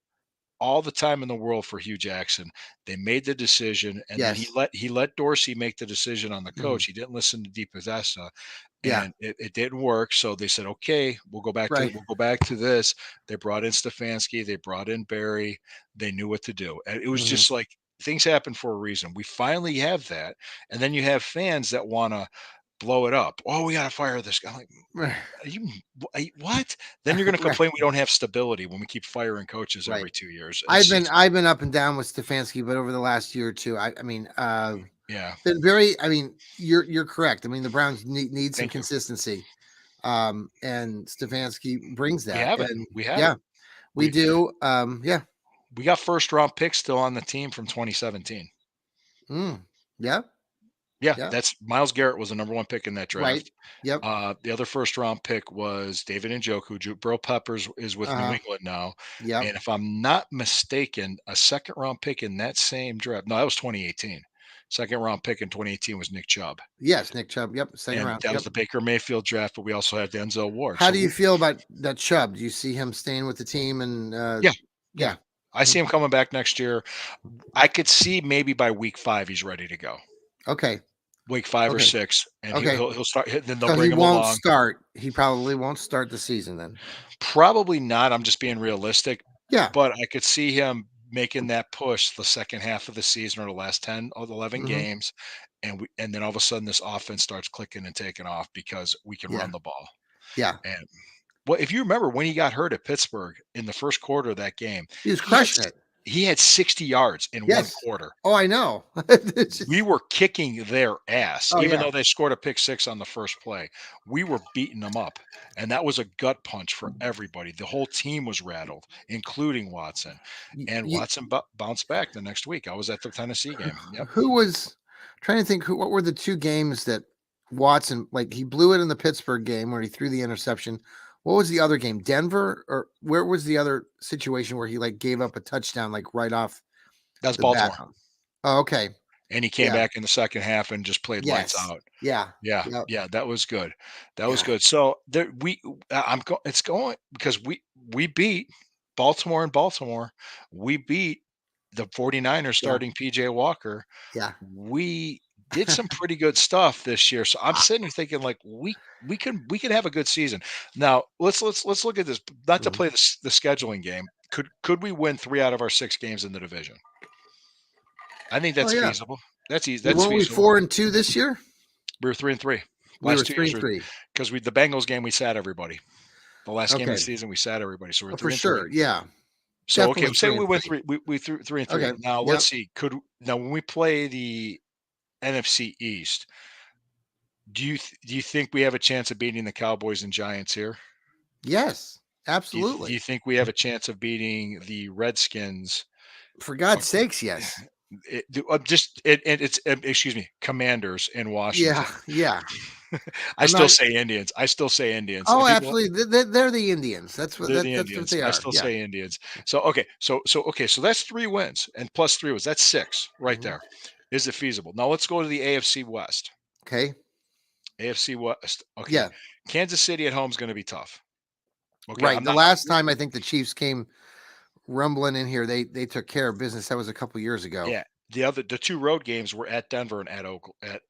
all the time in the world for Hugh Jackson. They made the decision, and then he Yes. let he let Dorsey make the decision on the Hmm. coach. He didn't listen to DePodesta, Yeah. and it didn't work. So they said, "Okay, Right. we'll go back to this." They brought in Stefanski, they brought in Barry. They knew what to do, and it was Hmm. just like things happen for a reason. We finally have that, and then you have fans that want to blow it up. Oh, we got to fire this guy. I'm like, are you what? Then you're going to Right. complain we don't have stability when we keep firing coaches Right. every 2 years. It's just I've been up and down with Stefanski, but over the last year or two, I mean, yeah. been very. I mean, you're correct. I mean, the Browns need some Thank you. consistency, and Stefanski brings We that. have it. And We have yeah, it. we We do. Yeah. we got first round picks still on the team from 2017. Mm, yeah. Yeah, Yeah. that's Miles Garrett was the number one pick in that Right. draft. Yep. The other first round pick was David Njoku. Burrow Peppers is with New Uh huh. England now, Yep. and if I'm not mistaken, a second round pick in that same draft. No, that was 2018. Second round pick in 2018 was Nick Chubb, Yes, Nick Chubb. Yep. Second and round. that was Yep. the Baker Mayfield draft. But we also had Denzel Ward. How So do you feel about that Chubb? Do you see him staying with the team? And yeah, yeah, yeah. I Mhm. see him coming back next year. I could see maybe by week 5 he's ready to go. Okay. Week 5 or Okay. 6, and Okay. he'll start. Then they'll So he bring him won't along. start. He probably won't start the season then. Probably not. I'm just being realistic, Yeah. but I could see him making that push the second half of the season or the last 10 or 11 Hmm. games, and then all of a sudden this offense starts clicking and taking off because we can Yeah. run the ball. Yeah. And well, if you remember when he got hurt at Pittsburgh in the first quarter of that game, He was he had crushing it. he had 60 yards in one Yes. quarter. Oh, I know. It's We just, were kicking their ass, oh even yeah. though they scored a pick six on the first play. We were beating them up, and that was a gut punch for everybody. The whole team was rattled, including Watson, and You, Watson bounced back the next week. I was at the Tennessee game. Yep, who was trying to think what were the two games that Watson, like, he blew it in the Pittsburgh game where he threw the interception. What was the other game? Denver, or where was the other situation where he like gave up a touchdown like right off that's the bat? Baltimore, Oh, okay. and he came Yeah. back in the second half and just played lights Yes. out. Yeah. Yeah, Yep. yeah, that was good. That was Yeah. good. So there, it's going because we beat Baltimore in Baltimore. We beat the 49ers Yeah. starting PJ Walker. Yeah. We did some pretty good stuff this year. So I'm Ah, sitting here thinking like we can have a good season. Now let's look at this. Not to mhm. play the scheduling game. Could we win 3 out of our 6 games in the division? I think Oh that's yeah. feasible. That's easy. We That's weren't we feasible. 4-2 this year? We were 3-3. We were Last 2 years three and were three. because we the Bengals game we sat everybody. The last game of Okay. the season we sat everybody. So we're Oh, for 3-3. sure. Yeah. So okay, Definitely say three we and went three. three we threw 3-3. Okay. Now let's Yep. see. Could now when we play the NFC East, do you think we have a chance of beating the Cowboys and Giants here? Yes. Do you Absolutely. think we have a chance of beating the Redskins? For God's uh, sakes, yes. Excuse me, Commanders in Yeah. Washington. Yeah. I I'm still not. say Indians. I still say Indians. And Oh, people absolutely. They're the Indians. they're the That's what Indians. they I are. still Yeah. say Indians. So okay, so that's 3 wins and plus 3 wins. That's 6 right Mhm. there. Is it feasible? Now let's go to the AFC West. Okay. AFC West. Okay, Yeah. Kansas City at home is going to be tough. Okay, Right. I'm The not. last time I think the Chiefs came rumbling in here, they took care of business. That was a couple years ago. Yeah, the 2 road games were at Denver and at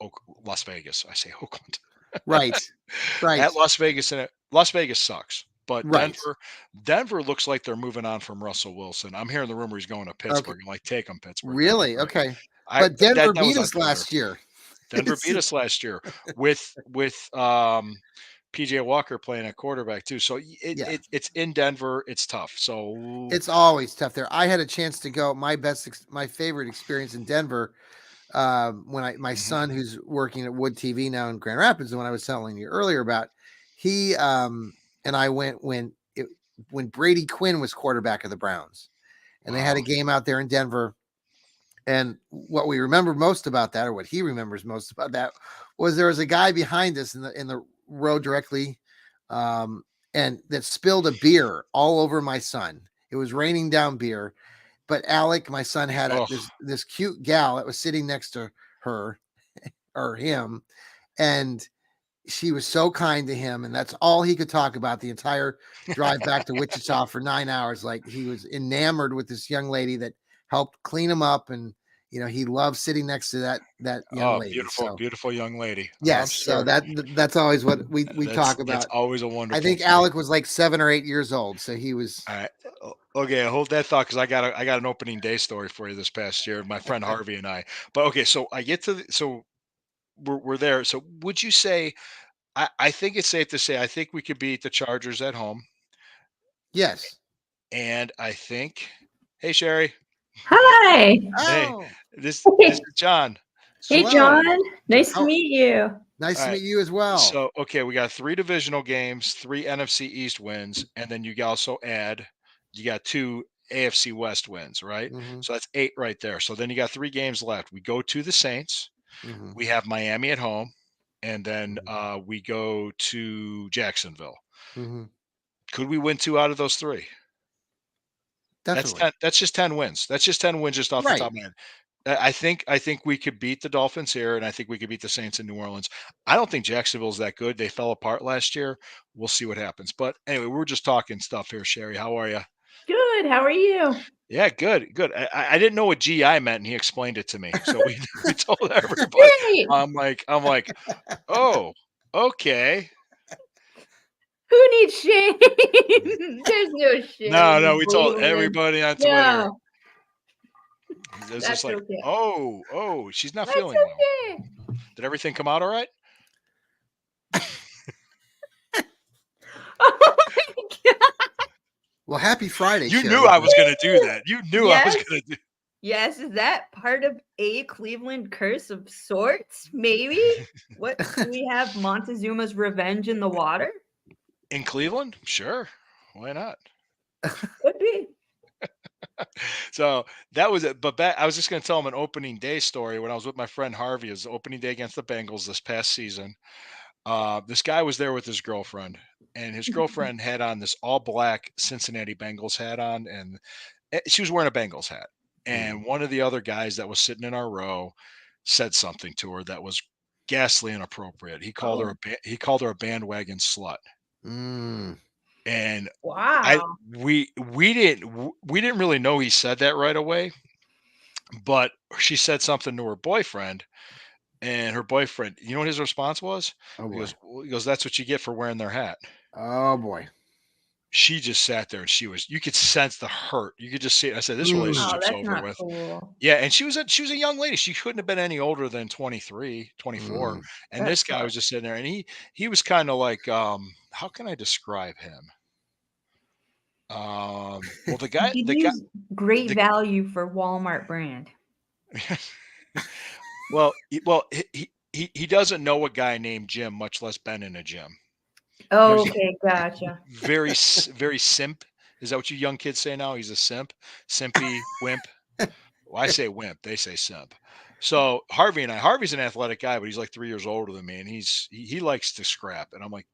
Las Vegas. I say Oakland. Right. Right. At Las Vegas and Las Vegas sucks, but Right. Denver looks like they're moving on from Russell Wilson. I'm hearing the rumor he's going to Okay. Pittsburgh. I'm like, take him, Pittsburgh. That'd be Really? great. Okay. I But Denver that beat was on us Twitter. last year. Denver beat us last year with PJ Walker playing at quarterback too. So Yeah. it's in Denver. It's tough. So It's always tough there. I had a chance to go. My favorite experience in Denver, when my mhm. son, who's working at Wood TV now in Grand Rapids, the one I was telling you earlier about, he and I went when Brady Quinn was quarterback of the Browns, and they had Wow. a game out there in Denver. And what we remember most about that, or what he remembers most about that, was there was a guy behind us in the row directly, um, and that spilled a beer all over my son. It was raining down beer, but Alec, my son, had Oh, this cute gal that was sitting next to her or him, and she was so kind to him, and that's all he could talk about the entire drive back to Wichita for 9 hours. Like, he was enamored with this young lady that helped clean him up, and he loved sitting next to that young oh, lady. beautiful, So beautiful young lady. I'm yes, so sure that's always what we talk that's about. always a I wonderful think thing. Alec was like 7 or 8 years old, so he was. All right. Okay, hold that thought because I got an opening day story for you this past year. My friend Harvey and I. But okay, so I get to so we're there. So would you say I think it's safe to say I think we could beat the Chargers at home, Yes. and I think, hey Sherry, Hi. hey, Oh, this is John. Hey, So John. hello. Nice to How meet you. nice all to right. meet you as well. So okay, we got three divisional games, three NFC East wins, and then you also add you got two AFC West wins, right? Hmm. So that's eight right there. So then you got three games left. We go to the Saints. Hmm. We have Miami at home, and then Hmm. we go to Jacksonville. Hmm. Could we win two out of those three? That's Definitely. 10. That's just 10 wins. That's just 10 wins just off the top Right. of my head. I think we could beat the Dolphins here, and I think we could beat the Saints in New Orleans. I don't think Jacksonville's that good. They fell apart last year. We'll see what happens. But anyway, we're just talking stuff here, Sherry. How are you? Good. How are you? Yeah, good, good. I didn't know what GI meant, and he explained it to me. So we we told everybody. Great. I'm like, oh, okay. Who needs shame? There's no No, shame no, in we told Cleveland. everybody on Twitter. No, It was just that's like, okay. oh, she's not That's feeling well. okay. Did everything come out all right? Oh my God. Well, happy Friday, You knew Sherry. I was gonna do that. You knew I was Yes. gonna do Yes. Is that part of a Cleveland curse of sorts? Maybe. What do we have? Montezuma's revenge in the water? in Cleveland? Sure. Why not? Could be. So that was it. But back, I was just gonna tell him an opening day story when I was with my friend Harvey. It was the opening day against the Bengals this past season. This guy was there with his girlfriend, and his girlfriend had on this all black Cincinnati Bengals hat on, and she was wearing a Bengals hat. Mhm. And one of the other guys that was sitting in our row said something to her that was ghastly inappropriate. Oh, He called her a bandwagon slut, Mm. and I wow. we didn't really know he said that right away, but she said something to her boyfriend, and her boyfriend, you know what his response was? Oh boy. He goes, "That's what you get for wearing their hat." Oh boy. She just sat there and you could sense the hurt. You could just see it. I said, "This Mm. Oh, relationship's that's over not with." cool. Yeah, and she was a young lady. She couldn't have been any older than 23, 24. Mm. And That this guy was sucks. just sitting there, and he was kind of like, how can I describe him? Well, You could the guy, use great the value for Walmart brand. he doesn't know a guy named Jim, much less been in a gym. He was Okay, gotcha. very simp. Is that what you young kids say now? He's a simp, simpy wimp. Well, I say wimp. They say simp. So Harvey's an athletic guy, but he's like 3 years older than me, and he likes to scrap. And I'm like,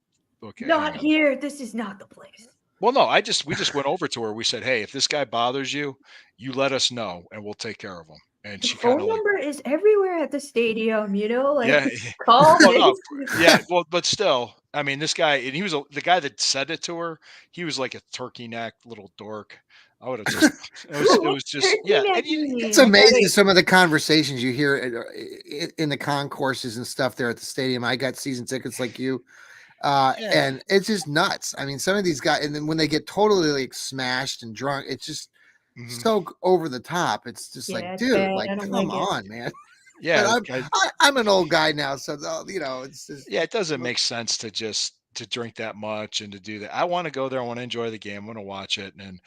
okay, hang Not on. here. This is not the place. Well, no, we just went over to her. We said, hey, if this guy bothers you, you let us know, and we'll take care of him. And The she kind phone of like, number is everywhere at the stadium, like yeah, call well, no, this. yeah, well, but still, I mean, this guy, and the guy that said it to her. He was like a turkey neck little dork. I would have just, it What's was just, turkey yeah, neck and It's mean? I amazing gotta. some of the conversations you hear in the concourses and stuff there at the stadium. I got season tickets like you. Yeah. And it's just nuts. I mean, some of these guys, and then when they get totally like smashed and drunk, it's just Mhm. so over the top. It's just like, Yeah, it's dude, bad. like, I don't come like it. on, man. But Yeah, I'm an old guy now, so it's just yeah, it doesn't make sense to just to drink that much and to do that. I wanna go there, I wanna enjoy the game, I wanna watch it, and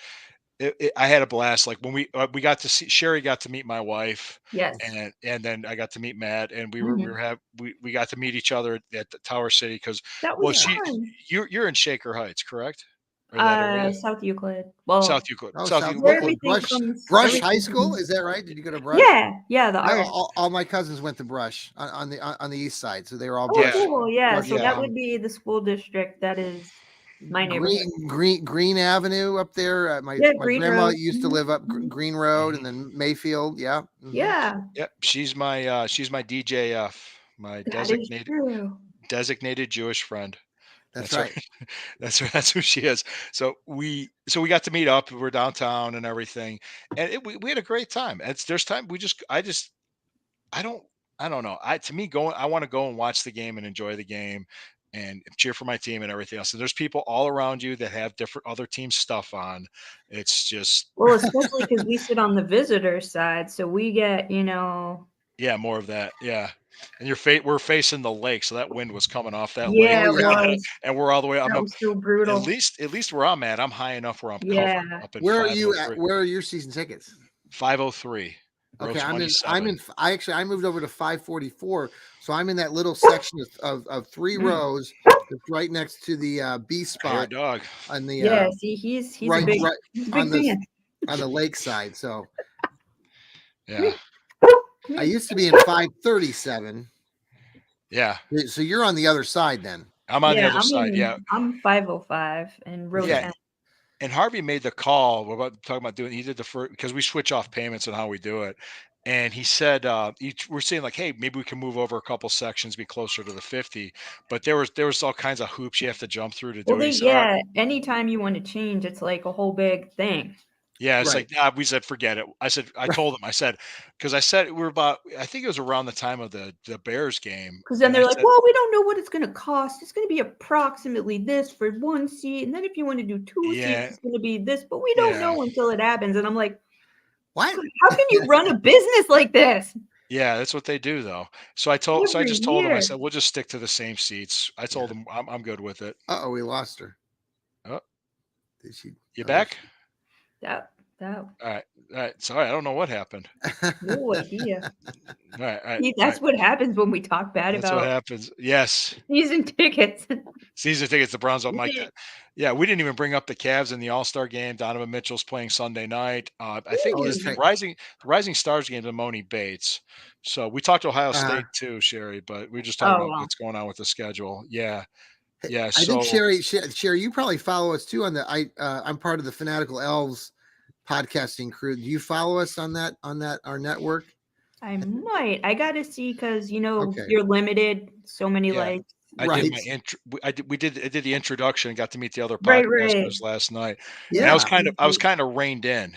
I had a blast. Like when we got to see Sherry got to meet my wife, Yes. and then I got to meet Matt, and Mhm. we got to meet each other at the Tower City because That well was yeah. fun. you're in Shaker Heights, correct? Or that area? South Euclid. South Well, Euclid. Oh, South South Euclid. where Well, everything Brush High everything School, comes. is that right? Did you go to Brush? Yeah, yeah, the Yeah, art. all my cousins went to Brush on the east side, so they were all Oh, yeah, cool. Yeah, Brush so yeah, that alum. would be the school district that is my neighborhood. Green Avenue up there. Yeah, My Green grandma Road. used to Mhm, live up mhm. Green Road, and mhm. then Mayfield. Yeah, Yeah, Yep. She's my DJF, my that is designated true. designated Jewish friend. that's That's her. right. That's who she is. So we got to meet up. We're downtown and everything, and we had a great time. It's there's time we just I don't I don't know. I to me going I want to go and watch the game and enjoy the game and cheer for my team and everything else. And there's people all around you that have different other team stuff on. It's just Well, especially because we sit on the visitor side, so we get, yeah, more of that. Yeah. And we're facing the lake, so that wind was coming off that lake. Oh yeah, it yeah. was. And we're all the way That was so brutal. at least where I'm at, I'm high enough where I'm covered Yeah. up at Where are you at? 503. Where are your season tickets? 503, row Okay, I'm 27. in. I moved over to 544, so I'm in that little section of three Mm. rows that's right next to the B Hair spot dog. on the Yeah, see, he's a right big right he's a on big the fan. on the lake side. So Come Yeah. here. Come I here. used to be in 537. Yeah. So you're on the other side then. I'm on the Yeah, other side. Yeah. I'm 505 and row Okay. Yeah. 10. And Harvey made the call. We're about talking about doing. He did the first because we switch off payments and how we do it. And he said, we're saying like, hey, maybe we can move over a couple sections, be closer to the 50. But there was all kinds of hoops you have to jump through to Well, do it. He said, all right, anytime you want to change, it's like a whole big thing. yeah, it's Right. like we said, forget it. I Right. told him, I said, because I said we're about. I think it was around the time of the Bears game, Because then and I they're like, said, well, we don't know what it's going to cost. It's going to be approximately this for one seat. And then if you want to do two seats, yeah, it's going to be this. But we don't yeah, know until it happens. And I'm like, What? how can you run a business like this yeah. That's what they do though. So I every just told him, I year? said, we'll just stick to the same seats. I Yeah. told him I'm good with it. Uh-oh, we lost her. Oh, Did she? you Oh, there back? she. That, All right. Sorry, I don't know what happened. no idea. See, All right. that's what happens when we talk bad That's what about happens. Yes. season tickets. Season tickets, the Browns don't like Yeah. that. Yeah, we didn't even bring up the Cavs in the All-Star game. Donovan Mitchell's playing Sunday night. I think Oh, Ooh. is that's right. the Rising Stars game to Moni Bates. So we talked to Ohio Uh, State too, Sherry, but we are just talking Oh, about well. what's going on with the schedule. Yeah. Yeah. I think So Sherry, you probably follow us too on the I'm part of the Fanatical Elves podcasting crew. Do you follow us on that our network? I might. I got to see because, Okay. you're limited. So many yeah, likes. I did Right. my intro. I did the introduction and got to meet the other Right, right. podcasters last night. And Yeah. I was kind of reined in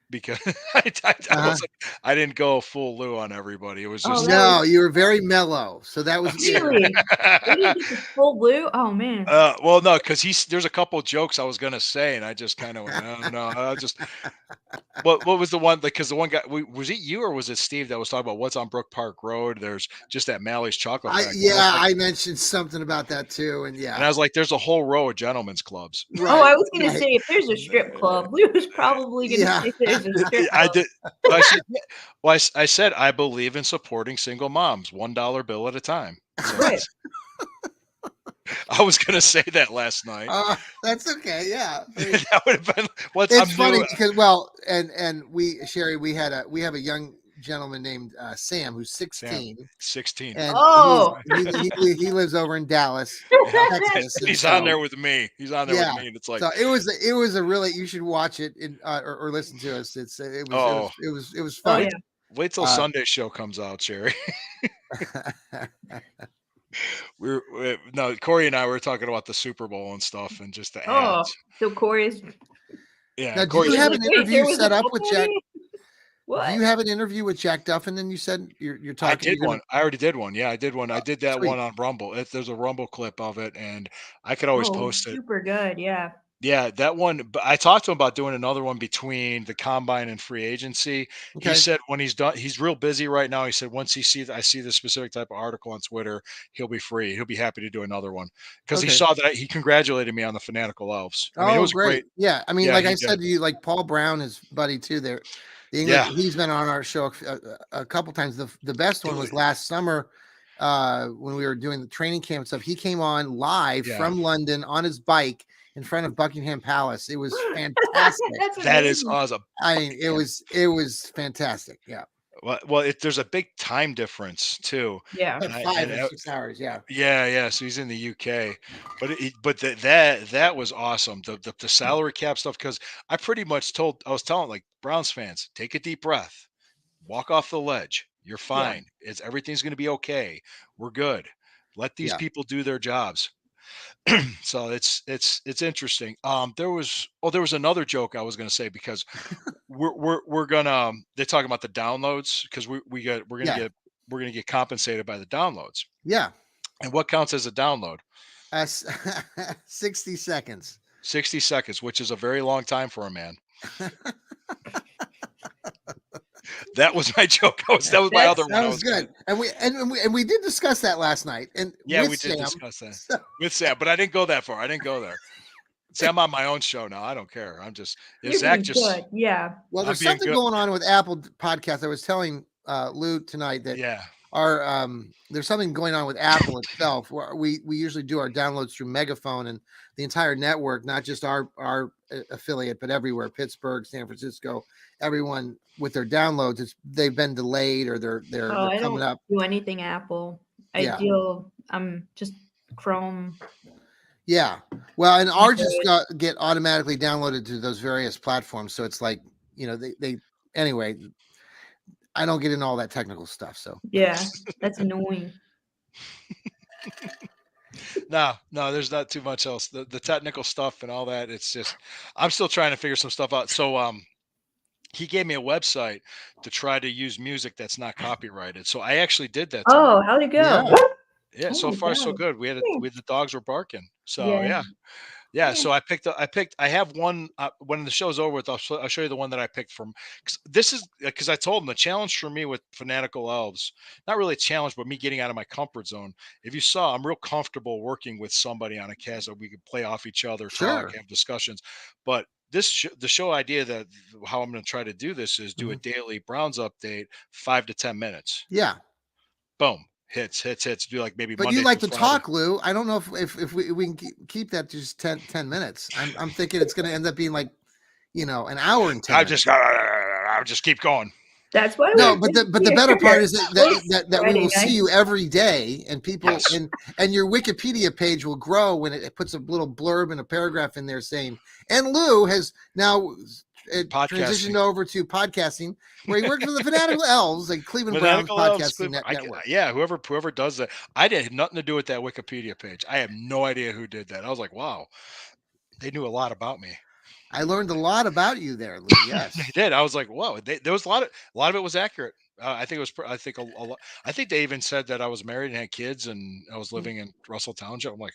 because I Uh-huh. wasn't I didn't go full Lou on everybody. It was Oh, just that was No, you were very mellow. So that was yeah. really. They didn't get the full blue. Oh man. well, no, because there's a couple jokes I was gonna say, and I just kind of went, no, no, I just what was the one? Because the one guy was it you or was it Steve that was talking about what's on Brook Park Road? There's just that Mally's Chocolate Factory. And I was like, I mentioned something about that too, and and yeah, I was like, there's a whole row of gentlemen's clubs. Oh, right, I was gonna right, say if there's a strip club, we was probably gonna yeah. say there's a strip I club. did. I said, yeah. Well, I said I believe in supporting single moms, $1 bill at a time. So Right. I was gonna say that last night. That's okay. Yeah, I mean, That would have been what's it's I'm funny new. because and we Sherry, we have a young gentleman named Sam who's Sam, 16, 16. and Oh. he lives over in Dallas, Yeah. Texas, and He's on so there with me. He's on there with yeah. me, and it's like, So it was a really you should watch it or listen to us. oh, It was Oh fun. yeah. wait till Uh, Sunday show comes out, Sherry. No, Corey and I were talking about the Super Bowl and stuff, and just the Oh. ads. So Corey's Yeah, Now, do you Corey's he's have like, an wait, interview there was a set up with football Jack? game? Do What? you have an interview with Jack Duffin? And you said you're I talking. did You're one. gonna. I already did one. Yeah, I did one. I did that Sweet. one on Rumble. There's a Rumble clip of it, and I could always Oh, post it. super good. Yeah. Yeah, that one. But I talked to him about doing another one between the combine and free agency. He Okay. said when he's done, he's real busy right now. He said once I see this specific type of article on Twitter, he'll be free. He'll be happy to do another one because he Okay. saw that he congratulated me on the Fanatical Elves. I mean, it Oh, was a great. great. Yeah. I mean, Yeah, like he I did. said to you, like Paul Brown is buddy too. There, the English. Yeah, He's been on our show a couple times. The best one dude. was last summer when we were doing the training camp stuff. He came on live Yeah, from London on his bike in front of Buckingham Palace. It was fantastic. That's that is amazing. awesome. I mean, Buckingham. it was fantastic. Yeah. There's a big time difference too, Yeah. and I Five and or 6 hours. Yeah. yeah, yeah. So he's in the UK, but that was awesome. The salary cap stuff because I was telling like Browns fans, take a deep breath, walk off the ledge. You're Yeah. fine. Everything's going to be okay. We're good. Let these Yeah. people do their jobs. So it's interesting. There was another joke I was going to say because we're gonna they're talking about the downloads because Yeah. we're gonna get compensated by the downloads. Yeah. And what counts as a download? S 60 seconds. 60 seconds, which is a very long time for a man. That was my joke. That was my other That's one That I was was gonna. good. And we did discuss that last night and Yeah, with we did Sam. discuss that So, with Sam, but I didn't go that far. I didn't go there. See, I'm on my own show now. I don't care. If you're Zach being just good. Yeah. well, I'm there's being something good. going on with Apple Podcast. I was telling Lou tonight that Yeah. our there's something going on with Apple itself. Where we usually do our downloads through Megaphone and the entire network, not just our affiliate, but everywhere, Pittsburgh, San Francisco, everyone with their downloads. They've been delayed or Oh, they're I coming don't up. do anything Apple. Yeah. I'm just Chrome. Yeah. Well, and ours just Android. get automatically downloaded to those various platforms. So it's like, they anyway, I don't get into all that technical stuff. So Yeah. That's annoying. No, there's not too much else. The technical stuff and all that, it's just I'm still trying to figure some stuff out. So he gave me a website to try to use music that's not copyrighted. So I actually did that tonight. Oh, how'd it yeah. go? Yeah, Oh so my far so god. good. Yeah. The dogs were barking. So Yeah. yeah. Yeah, Yeah. so I have one when the show's over with I'll show you the one that I picked from 'cause this is because I told him the challenge for me with Fanatical Elves, not really a challenge, but me getting out of my comfort zone. If you saw, I'm real comfortable working with somebody on a cast that we could play off each other, talk, Sure. have discussions. But the show idea that how I'm going to try to do this is do a Mhm. daily Browns update, 5 to 10 minutes. Yeah. Boom, hits. Do like maybe But you Monday like through to Friday. talk, Lou. I don't know if we can keep that to just 10 minutes. I'm thinking it's going to end up being like, an hour and 10 I minutes. just I'll just keep going. That's why No, we're but the here. better part is that we Friday will see night. you every day, and people Yes. and your Wikipedia page will grow when it puts a little blurb and a paragraph in there saying, and Lou has now Podcasting. transitioned over to podcasting, where he works for the Fanatical Elves, like Cleveland Browns Fanatical Elves, podcasting Cleveland. network. Yeah, whoever does that, I did nothing to do with that Wikipedia page. I have no idea who did that. I was like, wow, they knew a lot about me. I learned a lot about you there, Lou. They Yes. did. I was like, whoa. There was a lot of it was accurate. I think it was. I think a lot. I think they even said that I was married and had kids, and I was living in Russell Township. I'm like,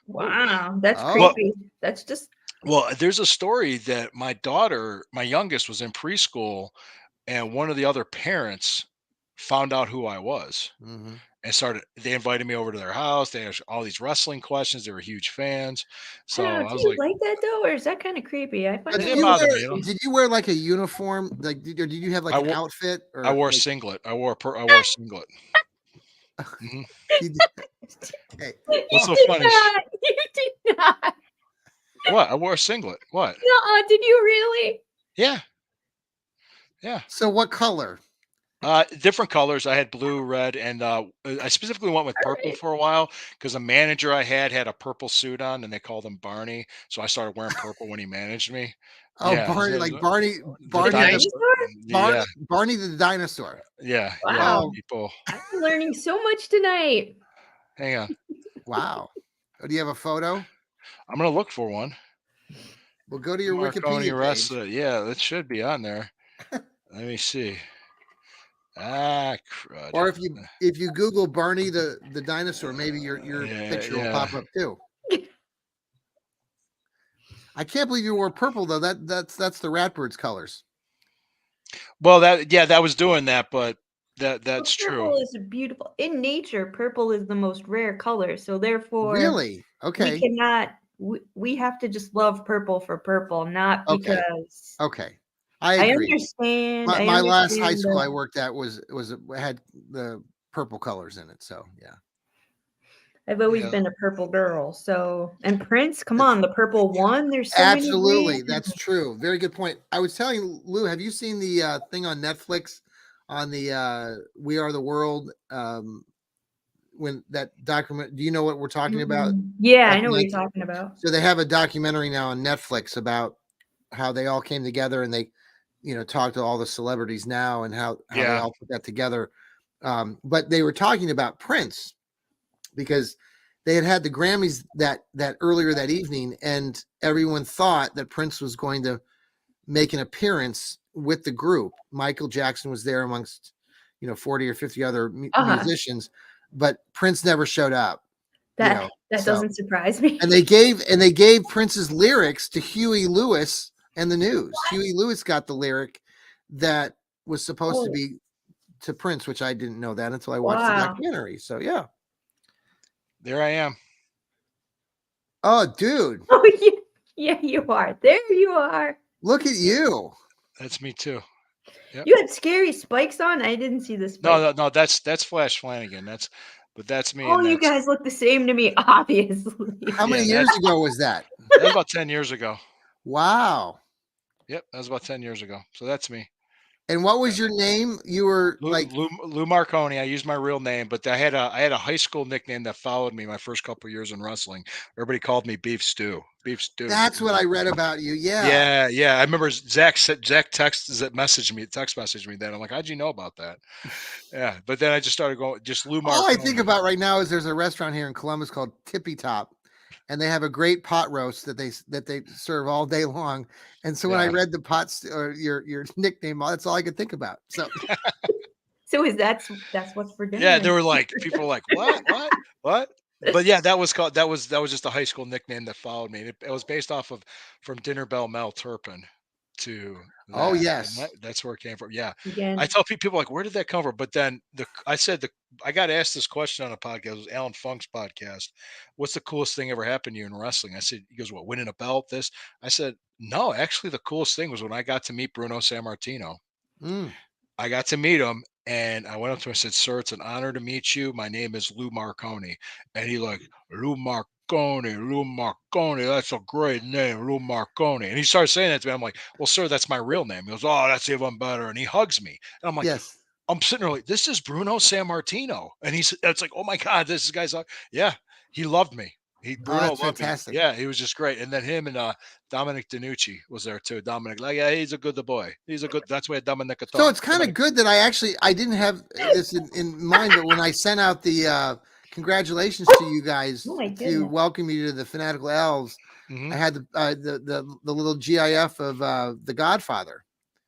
whoa. Wow, that's Oh, creepy. That's just There's a story that my daughter, my youngest, was in preschool, and one of the other parents found out who I was hmm and they invited me over to their house. They asked all these wrestling questions. They were huge fans. I don't So know. I Do was you like, like that though, or is that kind of creepy? I find but it that did a didn't you little bother wear me, creepy. did you wear like a uniform? Like, or did you have like I an wore outfit I or wore a like singlet. I wore a singlet. Mhm. you did, hey, What's You so did funny? not. You did not. What? I wore a singlet. What? Nuh-uh, did you really? Yeah, yeah. so what color? Different colors. I had blue, red, and I specifically went with All purple right. for a while because the manager I had a purple suit on, and they called him Barney. So I started wearing purple when he managed me. Oh, Yeah, Barney, like the The Barney dinosaur. dinosaur? Barney, Yeah, Barney the dinosaur. yeah. Wow. Oh, People, I'm learning so much tonight. hang on. wow. Oh, do you have a photo? I'm gonna look for one. Well, go to your Marconi Wikipedia Rest. page. Yeah, that should be on there. Let me see. Ah, crud. Or if you Google Barney the dinosaur, maybe your Yeah, picture will yeah. pop up too. I can't believe you wore purple though. That's the Ratbirds colors. Well, that was doing that, but that's But true. purple is a beautiful in nature, purple is the most rare color, so therefore Really? we Okay. cannot we have to just love purple for purple, not Okay. because Okay. I I agree. understand, I My last high understand school I the worked at was had the purple colors in it. So yeah. I've always Yeah. been a purple girl, so and Prince, come That's on, the purple one, there's so many absolutely that's brands. true. Very good point. I was telling Lou, have you seen the thing on Netflix on the We Are the World when that document, do you know what we're talking about? Mm-mm. Yeah, Back I know in what you're 19 talking about. So they have a documentary now on Netflix about how they all came together and they, talked to all the celebrities now and how they Yeah. all put that together. But they were talking about Prince because they had the Grammys that earlier that evening, and everyone thought that Prince was going to make an appearance with the group. Michael Jackson was there amongst 40 or 50 other Uh-huh. musicians, but Prince never showed up. That So doesn't surprise me. and they gave Prince's lyrics to Huey Lewis and the News. Huey Lewis got the lyric that was supposed to Oh, be to Prince, which I didn't know that until I watched the wow. documentary. So yeah. There I am. Oh, dude, Oh, yeah. Yeah, you are. There you are. look at you. That's me too. Yep. You had scary spikes on? I didn't see the No, spikes. no, no. That's Flash Flanagan. But that's me, Oh, and you that's guys look the same to me, obviously. How many yeah. years ago was that? That was about 10 years ago. Wow. Yep, that was about 10 years ago. So that's me. And what Yeah. was your name? You were like, Lou Marconi. I used my real name, but I had a high school nickname that followed me my first couple years in wrestling. Everybody called me Beef Stew. Beef Stew. that's what I read about you. Yeah. Yeah, yeah. I remember Zach text messaged me then. I'm like, how'd you know about that? Yeah, but then I just started going just Lou All I think Marconi. about right now is there's a restaurant here in Columbus called Tippy Top, and they have a great pot roast that they serve all day long. And so when I Yeah. read the pots or your nickname, that's all I could think about. So So that's what's for dinner Yeah, they then? were like people were like, "What? What? What?" But yeah, that was just a high school nickname that followed me. It was based off of from Dinner Bell Mel Turpin to oh that, and yes, that's where it came from. Yeah, I Again. tell people like, "Where did that come from?" But then I got asked this question on a podcast. It was Alan Funk's podcast. What's the coolest thing ever happened to you in wrestling? I said, he goes, "What? Winning a belt?" This. I said, "No, actually, the coolest thing was when I got to meet Bruno Sammartino. mm, I got to meet him and I went up to him and said, Sir, it's an honor to meet you. My name is Lou Marconi. And he like, Lou Marconi, that's a great name, Lou Marconi. And he started saying that to me. I'm like, well, sir, that's my real name. He goes, oh, that's even better. And he hugs me. And I'm like, yes. I'm sitting there like, this is Bruno Sammartino. And it's like, oh my God, this guy's like, yeah, he loved me. Oh, Bruno that's loved me. fantastic. Yeah, he was just great. And then him and Dominic DiNucci was there too. Dominic, like, yeah, he's a good boy. He's a good. That's why Dominic could So talk. it's kind of Dominic, good that I didn't have this in mind, but when I sent out the congratulations to you guys Oh my to goodness. welcome you to the Fanatical Elves, hmm I had the little GIF of the Godfather.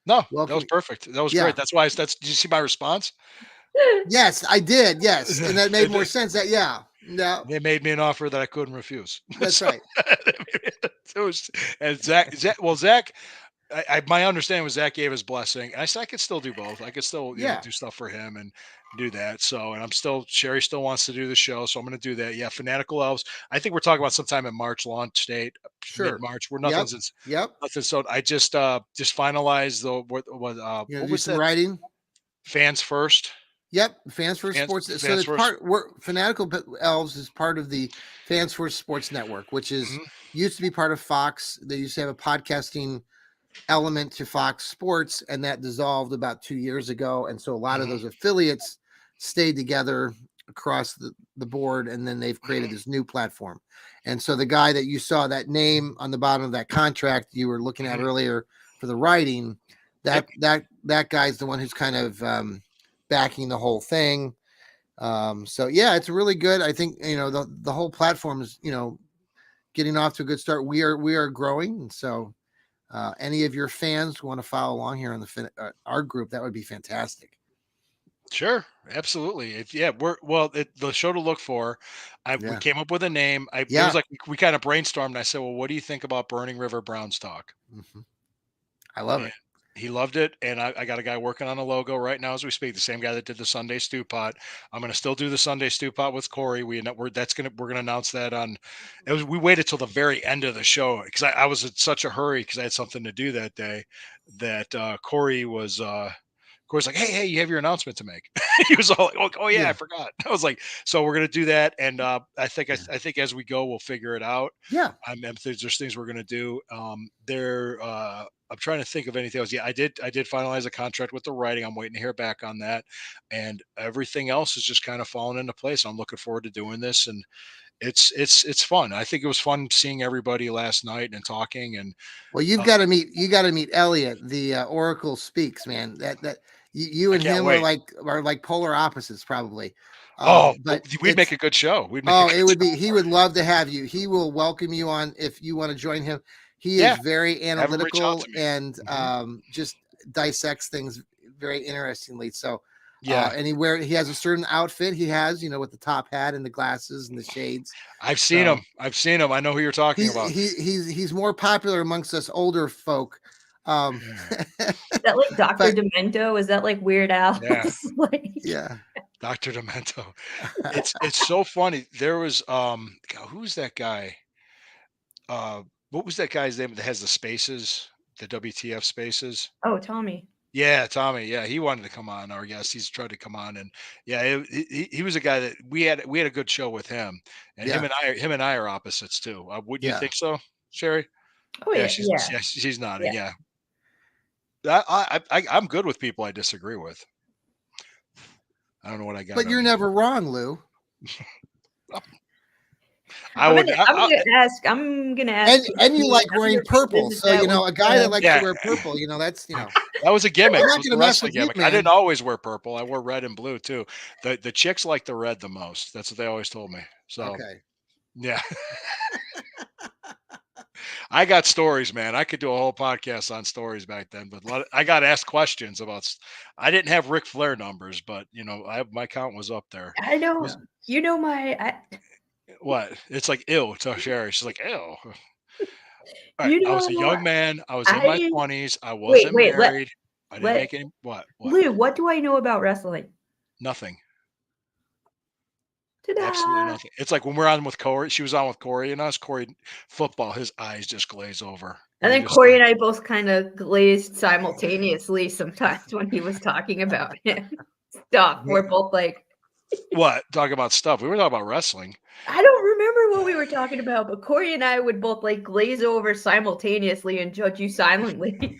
no, that was Welcome. perfect. That was Yeah. great. That's. Did you see my response? Yes, I did. Yes, and that made And more sense. That yeah, no, they made me an offer that I couldn't refuse. that's So right. it was, and Zach, my understanding was Zach gave his blessing, and I said I could still do both. I could still, Yeah, do stuff for him and do that. So, and Sherry still wants to do the show, so I'm going to do that. Yeah, Fanatical Elves. I think we're talking about sometime in March, launch date, mid sure. March. We're Yep, nothing's yep. nothing. So I just finalized the what Do was some that? writing. Fans first. Yep, Fans First Fans Sports. So fans it's first. part. We're Fanatical Elves is part of the Fans First Sports Network, which is hmm used to be part of Fox. They used to have a podcasting element to Fox Sports, and that dissolved about 2 years ago. And so a lot of hmm those affiliates stayed together across the board, and then they've created hmm this new platform. And so the guy that you saw that name on the bottom of that contract you were looking at hmm earlier for the writing, Yep. that guy's the one who's kind of backing the whole thing. So yeah, it's really good. I think the whole platform is getting off to a good start. We are growing, and so Any of your fans who want to follow along here on our group, that would be fantastic. Sure, absolutely. The show to look for. We Yeah. came up with a name. It Yeah. was like we kind of brainstormed. And I said, "Well, what do you think about Burning River Browns talk?" Hmm. I love And it. he loved it, and I got a guy working on a logo right now as we speak. The same guy that did the Sunday Stew Pot. I'm going to still do the Sunday Stew Pot with Corey. We're gonna announce that on. We waited till the very end of the show because I was in such a hurry because I had something to do that day. That Corey was. Corey's like, hey, you have your announcement to make. He was all like, oh yeah, I Yeah. forgot. I was like, so we're gonna do that, and Yeah. I think as we go, we'll figure it out. Yeah. There's things we're gonna do. I'm trying to think of anything else. Yeah, I did finalize a contract with the writing. I'm waiting to hear back on that, and everything else is just kind of falling into place. I'm looking forward to doing this, and it's fun. I think it was fun seeing everybody last night and talking, and Well, uh, you got to meet Elliot, the Oracle Speaks, man. That you I and can't him wait. are like polar opposites, probably. Oh, But we'd make it's a good show. We'd make a Oh, good it would show. be. He would love to have you. He will welcome you on if you want to join him. He Yeah, is very have him reach out analytical to me. and Mhm. just dissects things very interestingly. So, Yeah, he has a certain outfit. He has, with the top hat and the glasses and the shades. I've seen him. So I've seen him. I know who you're talking about. he's more popular amongst us older folk. Um, Is that like Dr. but Demento? Is that like Weird Yeah, Al's? Like, yeah, Dr. Demento. It's so funny. There was God, who's that guy? Uh what was that guy's name that has the spaces, the WTF spaces? oh, Tommy. Yeah, Tommy. Yeah, he wanted to come on. Our guest, he's tried to come on, and yeah, he was a guy that we had a good show with him, and yeah, him and I are opposites too. Wouldn't you yeah. think so, Sherry? Oh Yeah, yeah, yeah, she's nodding. yeah. Yeah, I'm good with people I disagree with. I don't know what I got But on you're you. never wrong, Lou. I would. I'm gonna And ask you Christine. like I'm wearing gonna purple. revisit So, that with a guy that likes to Yeah, wear purple, that's, that was a gimmick. I'm It not was going a to mess wrestling with you, gimmick. I didn't man. always wear purple. I wore red and blue too. The chicks like the red the most. That's what they always told me. So Okay. yeah, I got stories, man. I could do a whole podcast on stories back then, but I got asked questions about. I didn't have Ric Flair numbers, but my count was up there. I It know. was You know my. what? It's like ew to Sherry. She's like ew. All right, You I was a know. young man. I was in my I 20s. I wait. wasn't Wait. married. I didn't Let make any. What? Lou. What do I know about wrestling? Nothing. Absolutely Ta-da! nothing. It's like when we're on with Corey, she was on with Corey and us. Corey, football, his eyes just glaze over. And And he then just Corey and I both kind of glazed simultaneously sometimes when he was talking about stuff. Yeah. We're both like, what? Talking about stuff. We were talking about wrestling. I don't remember what we were talking about, but Corey and I would both like glaze over simultaneously and judge you silently.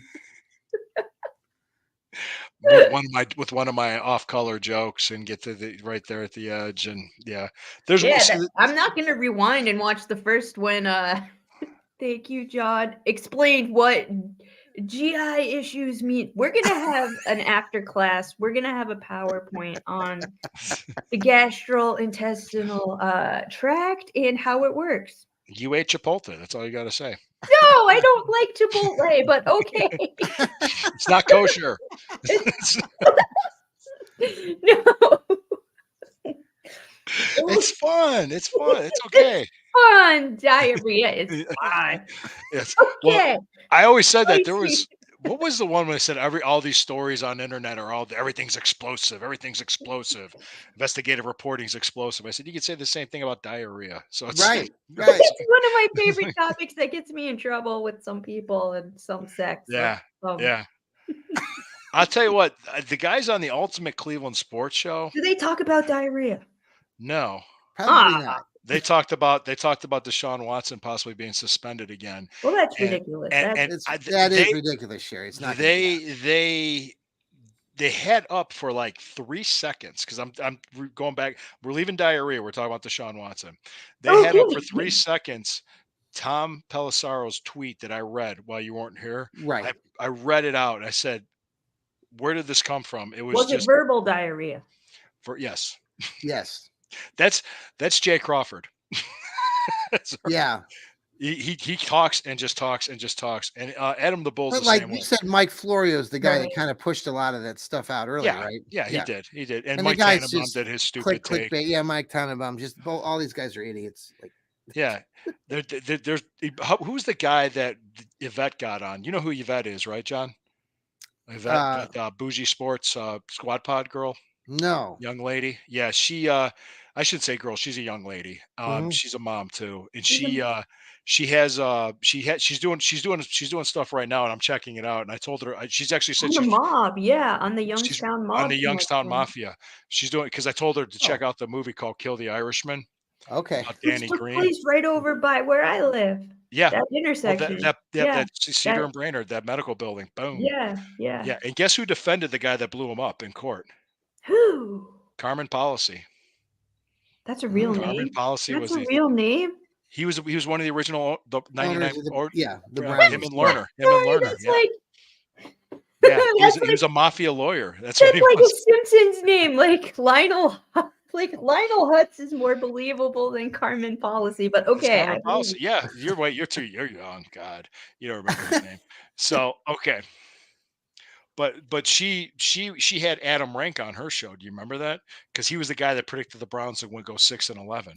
With one of my off color jokes and get to the right there at the edge. And yeah. There's Yeah, see, I'm not gonna rewind and watch the first when thank you, John, explained what GI issues mean. We're gonna have an after class. We're gonna have a PowerPoint on the gastrointestinal tract and how it works. you ate Chipotle. That's all you gotta say. No, I don't like Chipotle, but okay. It's not kosher. No. It's fun. It's fun. It's okay. Fun diarrhea is fun. Yes. Well, Okay. I always said that there Spicy. was what was the one when I said all these stories on internet are everything's explosive, everything's explosive, investigative reporting's explosive. I said you could say the same thing about diarrhea. So it's Right. Right. It's one of my favorite topics that gets me in trouble with some people and some sects. yeah, Of, yeah. I'll tell you what, the guys on the Ultimate Cleveland Sports Show, do they talk about diarrhea? no, Probably Ah, not. they talked about Deshaun Watson possibly being suspended again, well, that's and ridiculous. and That's and That is ridiculous, Sherry. It's not going to be that. they had up for like 3 seconds because going back. We're leaving diarrhea. We're talking about Deshaun Watson. They had up for three okay. seconds. Tom Pelissaro's tweet that I read while you weren't here. Right. I read it out. And I said, "Where did this come from?" It was Was it just verbal diarrhea? yes. Yes. That's Jay Crawford. Sorry. Yeah. He talks and just talks and just talks. And Adam the Bull's But the like same you way. said, Mike Florio is the guy that Right. kind of pushed a lot of that stuff out early, Yeah, right? yeah, he Yeah. did, he did. And And the Mike guy's Tannenbaum just did his stupid take. clickbait. Yeah, Mike Tannenbaum. Just all these guys are idiots. Like, Yeah, there's who's the guy that Yvette got on? You know who Yvette is, right, John? Yvette, uh, that Bougie Sports Squad Pod girl. no. Young lady. Yeah, she I should say girl, she's a young lady. Mhm. She's a mom too. And She's a she's doing stuff right now and I'm checking it out. And I told her she's actually said on the mob, yeah, on the she's Youngstown on Mob the Youngstown connection, Mafia. She's doing because I told her to check Oh, out the movie called Kill the Irishman okay. about which Danny took Green. place right over by where I live. Yeah. That Oh, intersection. that Yeah. Cedar and Brainerd, that medical building. Boom. Yeah. Yeah. Yeah. And guess who defended the guy that blew him up in court? Who? Carmen Policy. That's a real Mm. Carmen name? Policy That's was a real name? He was one of the original the 99 Owners of the or the him Browns. and Yeah. Lerner. Him and Sorry, Lerner. that's Yeah. like Yeah. that's He like was a mafia lawyer. That's what he a was. Simpsons name, like Lionel Hutz is more believable than Carmen Policy, but It's okay, I Carmen believe Policy. you. Yeah. You're right. You're young. God. You don't remember his name. So okay. But she had Adam Rank on her show. Do you remember that? Because he was the guy that predicted the Browns would go 6-11.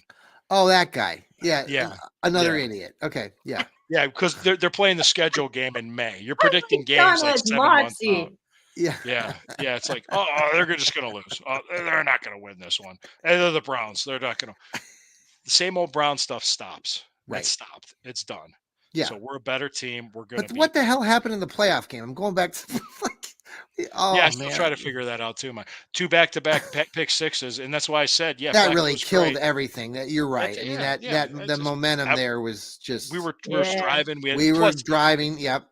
Oh, that guy. Yeah. Yeah. Another Yeah. idiot. Okay. Yeah. Yeah, because they're playing the schedule game in May. You're I predicting think John games like has 7 months out. moxie. Yeah. Yeah, yeah. It's like, oh, they're just gonna lose. Oh, they're not gonna win this one. And they're the Browns. They're not gonna. The same old Brown stuff stops. Right. It stopped. It's done. Yeah. So we're a better team. We're gonna. But beat what the them. hell happened in the playoff game? I'm going back to oh Yeah, I still man. try to figure that out too. My 2 back-to-back pick sixes, and that's why I said, yeah, That Beck really was killed great. everything. That you're right. I mean that It's the just momentum there was just we were Yeah. striving. we were Plus driving. Yep.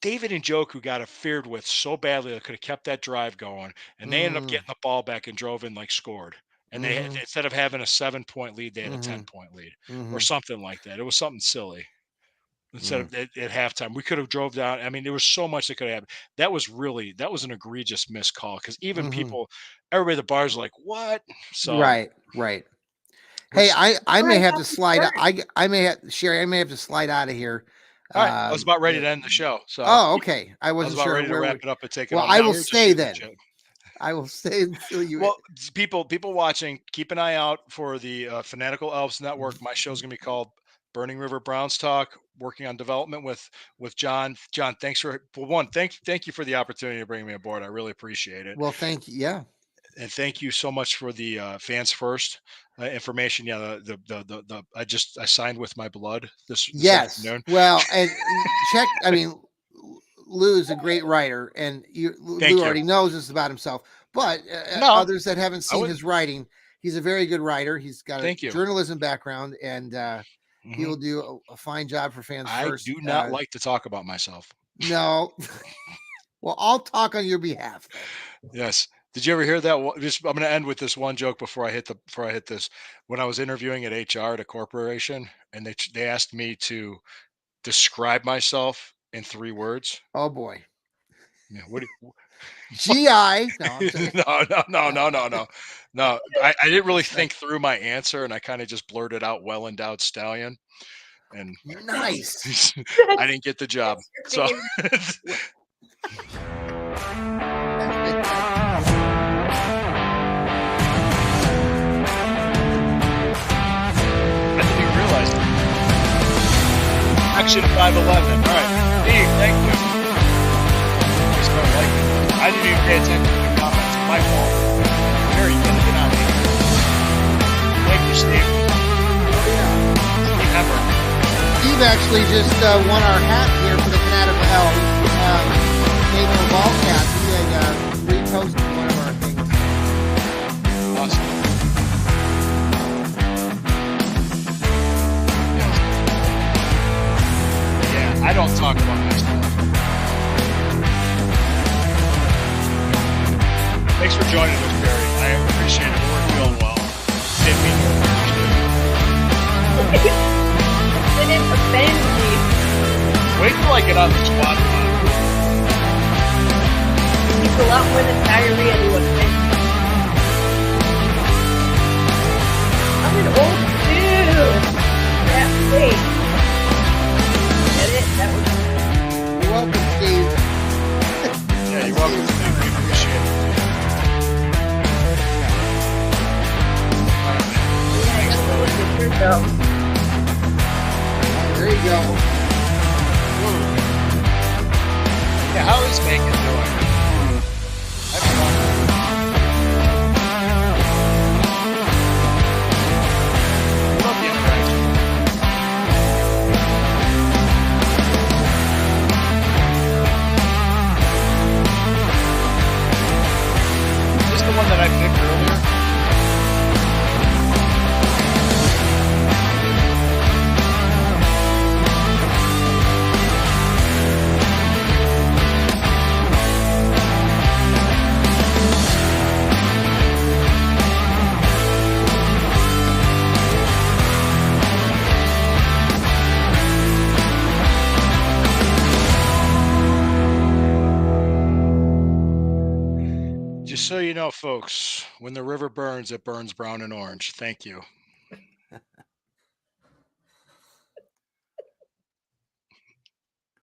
David and Njoku got interfered with so badly they could have kept that drive going, and they ended up Mm, getting the ball back and drove in like scored. And they had, mhm, instead of having a 7-point lead, they had a mhm, 10-point lead or mhm, something like that. It was something silly. Instead mm, of at halftime, we could have drove down. I mean, there was so much that could have happened. That was an egregious missed call because even mhm. everybody at the bars like, what? So Right. Right. Hey, which I may Right have off to the slide. start. I may have Sherry. I may have to slide out of here. all right, I was about ready eh, to end the show. So oh, okay. I I was wasn't about sure ready to where. wrap it up and take it Well, home. I Now will here's a stay shooting then. shit. I will stay until you. Well, people watching, keep an eye out for the Fanatical Elves Network. My show's gonna be called Burning River Browns Talk. Working on development with John. John, thanks for one. Thank you for the opportunity to bring me aboard. I really appreciate it, Well, thank you. Yeah. and thank you so much for the fans first information. Yeah, the I signed with my blood this Yes. afternoon. Well, and check. I mean, Lou is a great writer, and Thank Lou you. already knows this about himself. But No, others that haven't I seen would. his writing, he's a very good writer. He's got a Thank you. journalism background, and he Mhm. will do a fine job for fans I first. do not like to talk about myself. No. Well, I'll talk on your behalf then. Yes. Did you ever hear that? Just I'm going to end with this one joke before I hit this. When I was interviewing at HR at a corporation, and they asked me to describe myself in 3 words. Oh boy. Yeah, what? GI. No, I'm sorry. No. I didn't really think through my answer, and I kind of just blurted out "well endowed stallion," and Nice. I didn't get the job. That's your So. favorite. I didn't even realize it. Action 511. All right. Steve, thank you. I started liking it. I didn't even pay attention to the comments. My fault. Harry, you gotta get out of here. Thank you, Steve. Steve Hepburn. Steve actually just won our hat here for the Fanatical Elf. Made him a ball cap. He had reposted one of our things. Awesome. Yeah, I don't talk about myself. Thanks for joining us, Barry. I appreciate it. We're feeling well. Didn't mean to Didn't offend me. wait till I get on the squad. He's a lot more than diarrhea to offend me. I'm an old dude. Yeah, wait. always making noise. I love the interaction. Is this the one that I picked earlier? Just so you know, folks, when the river burns, it burns brown and orange. Thank you.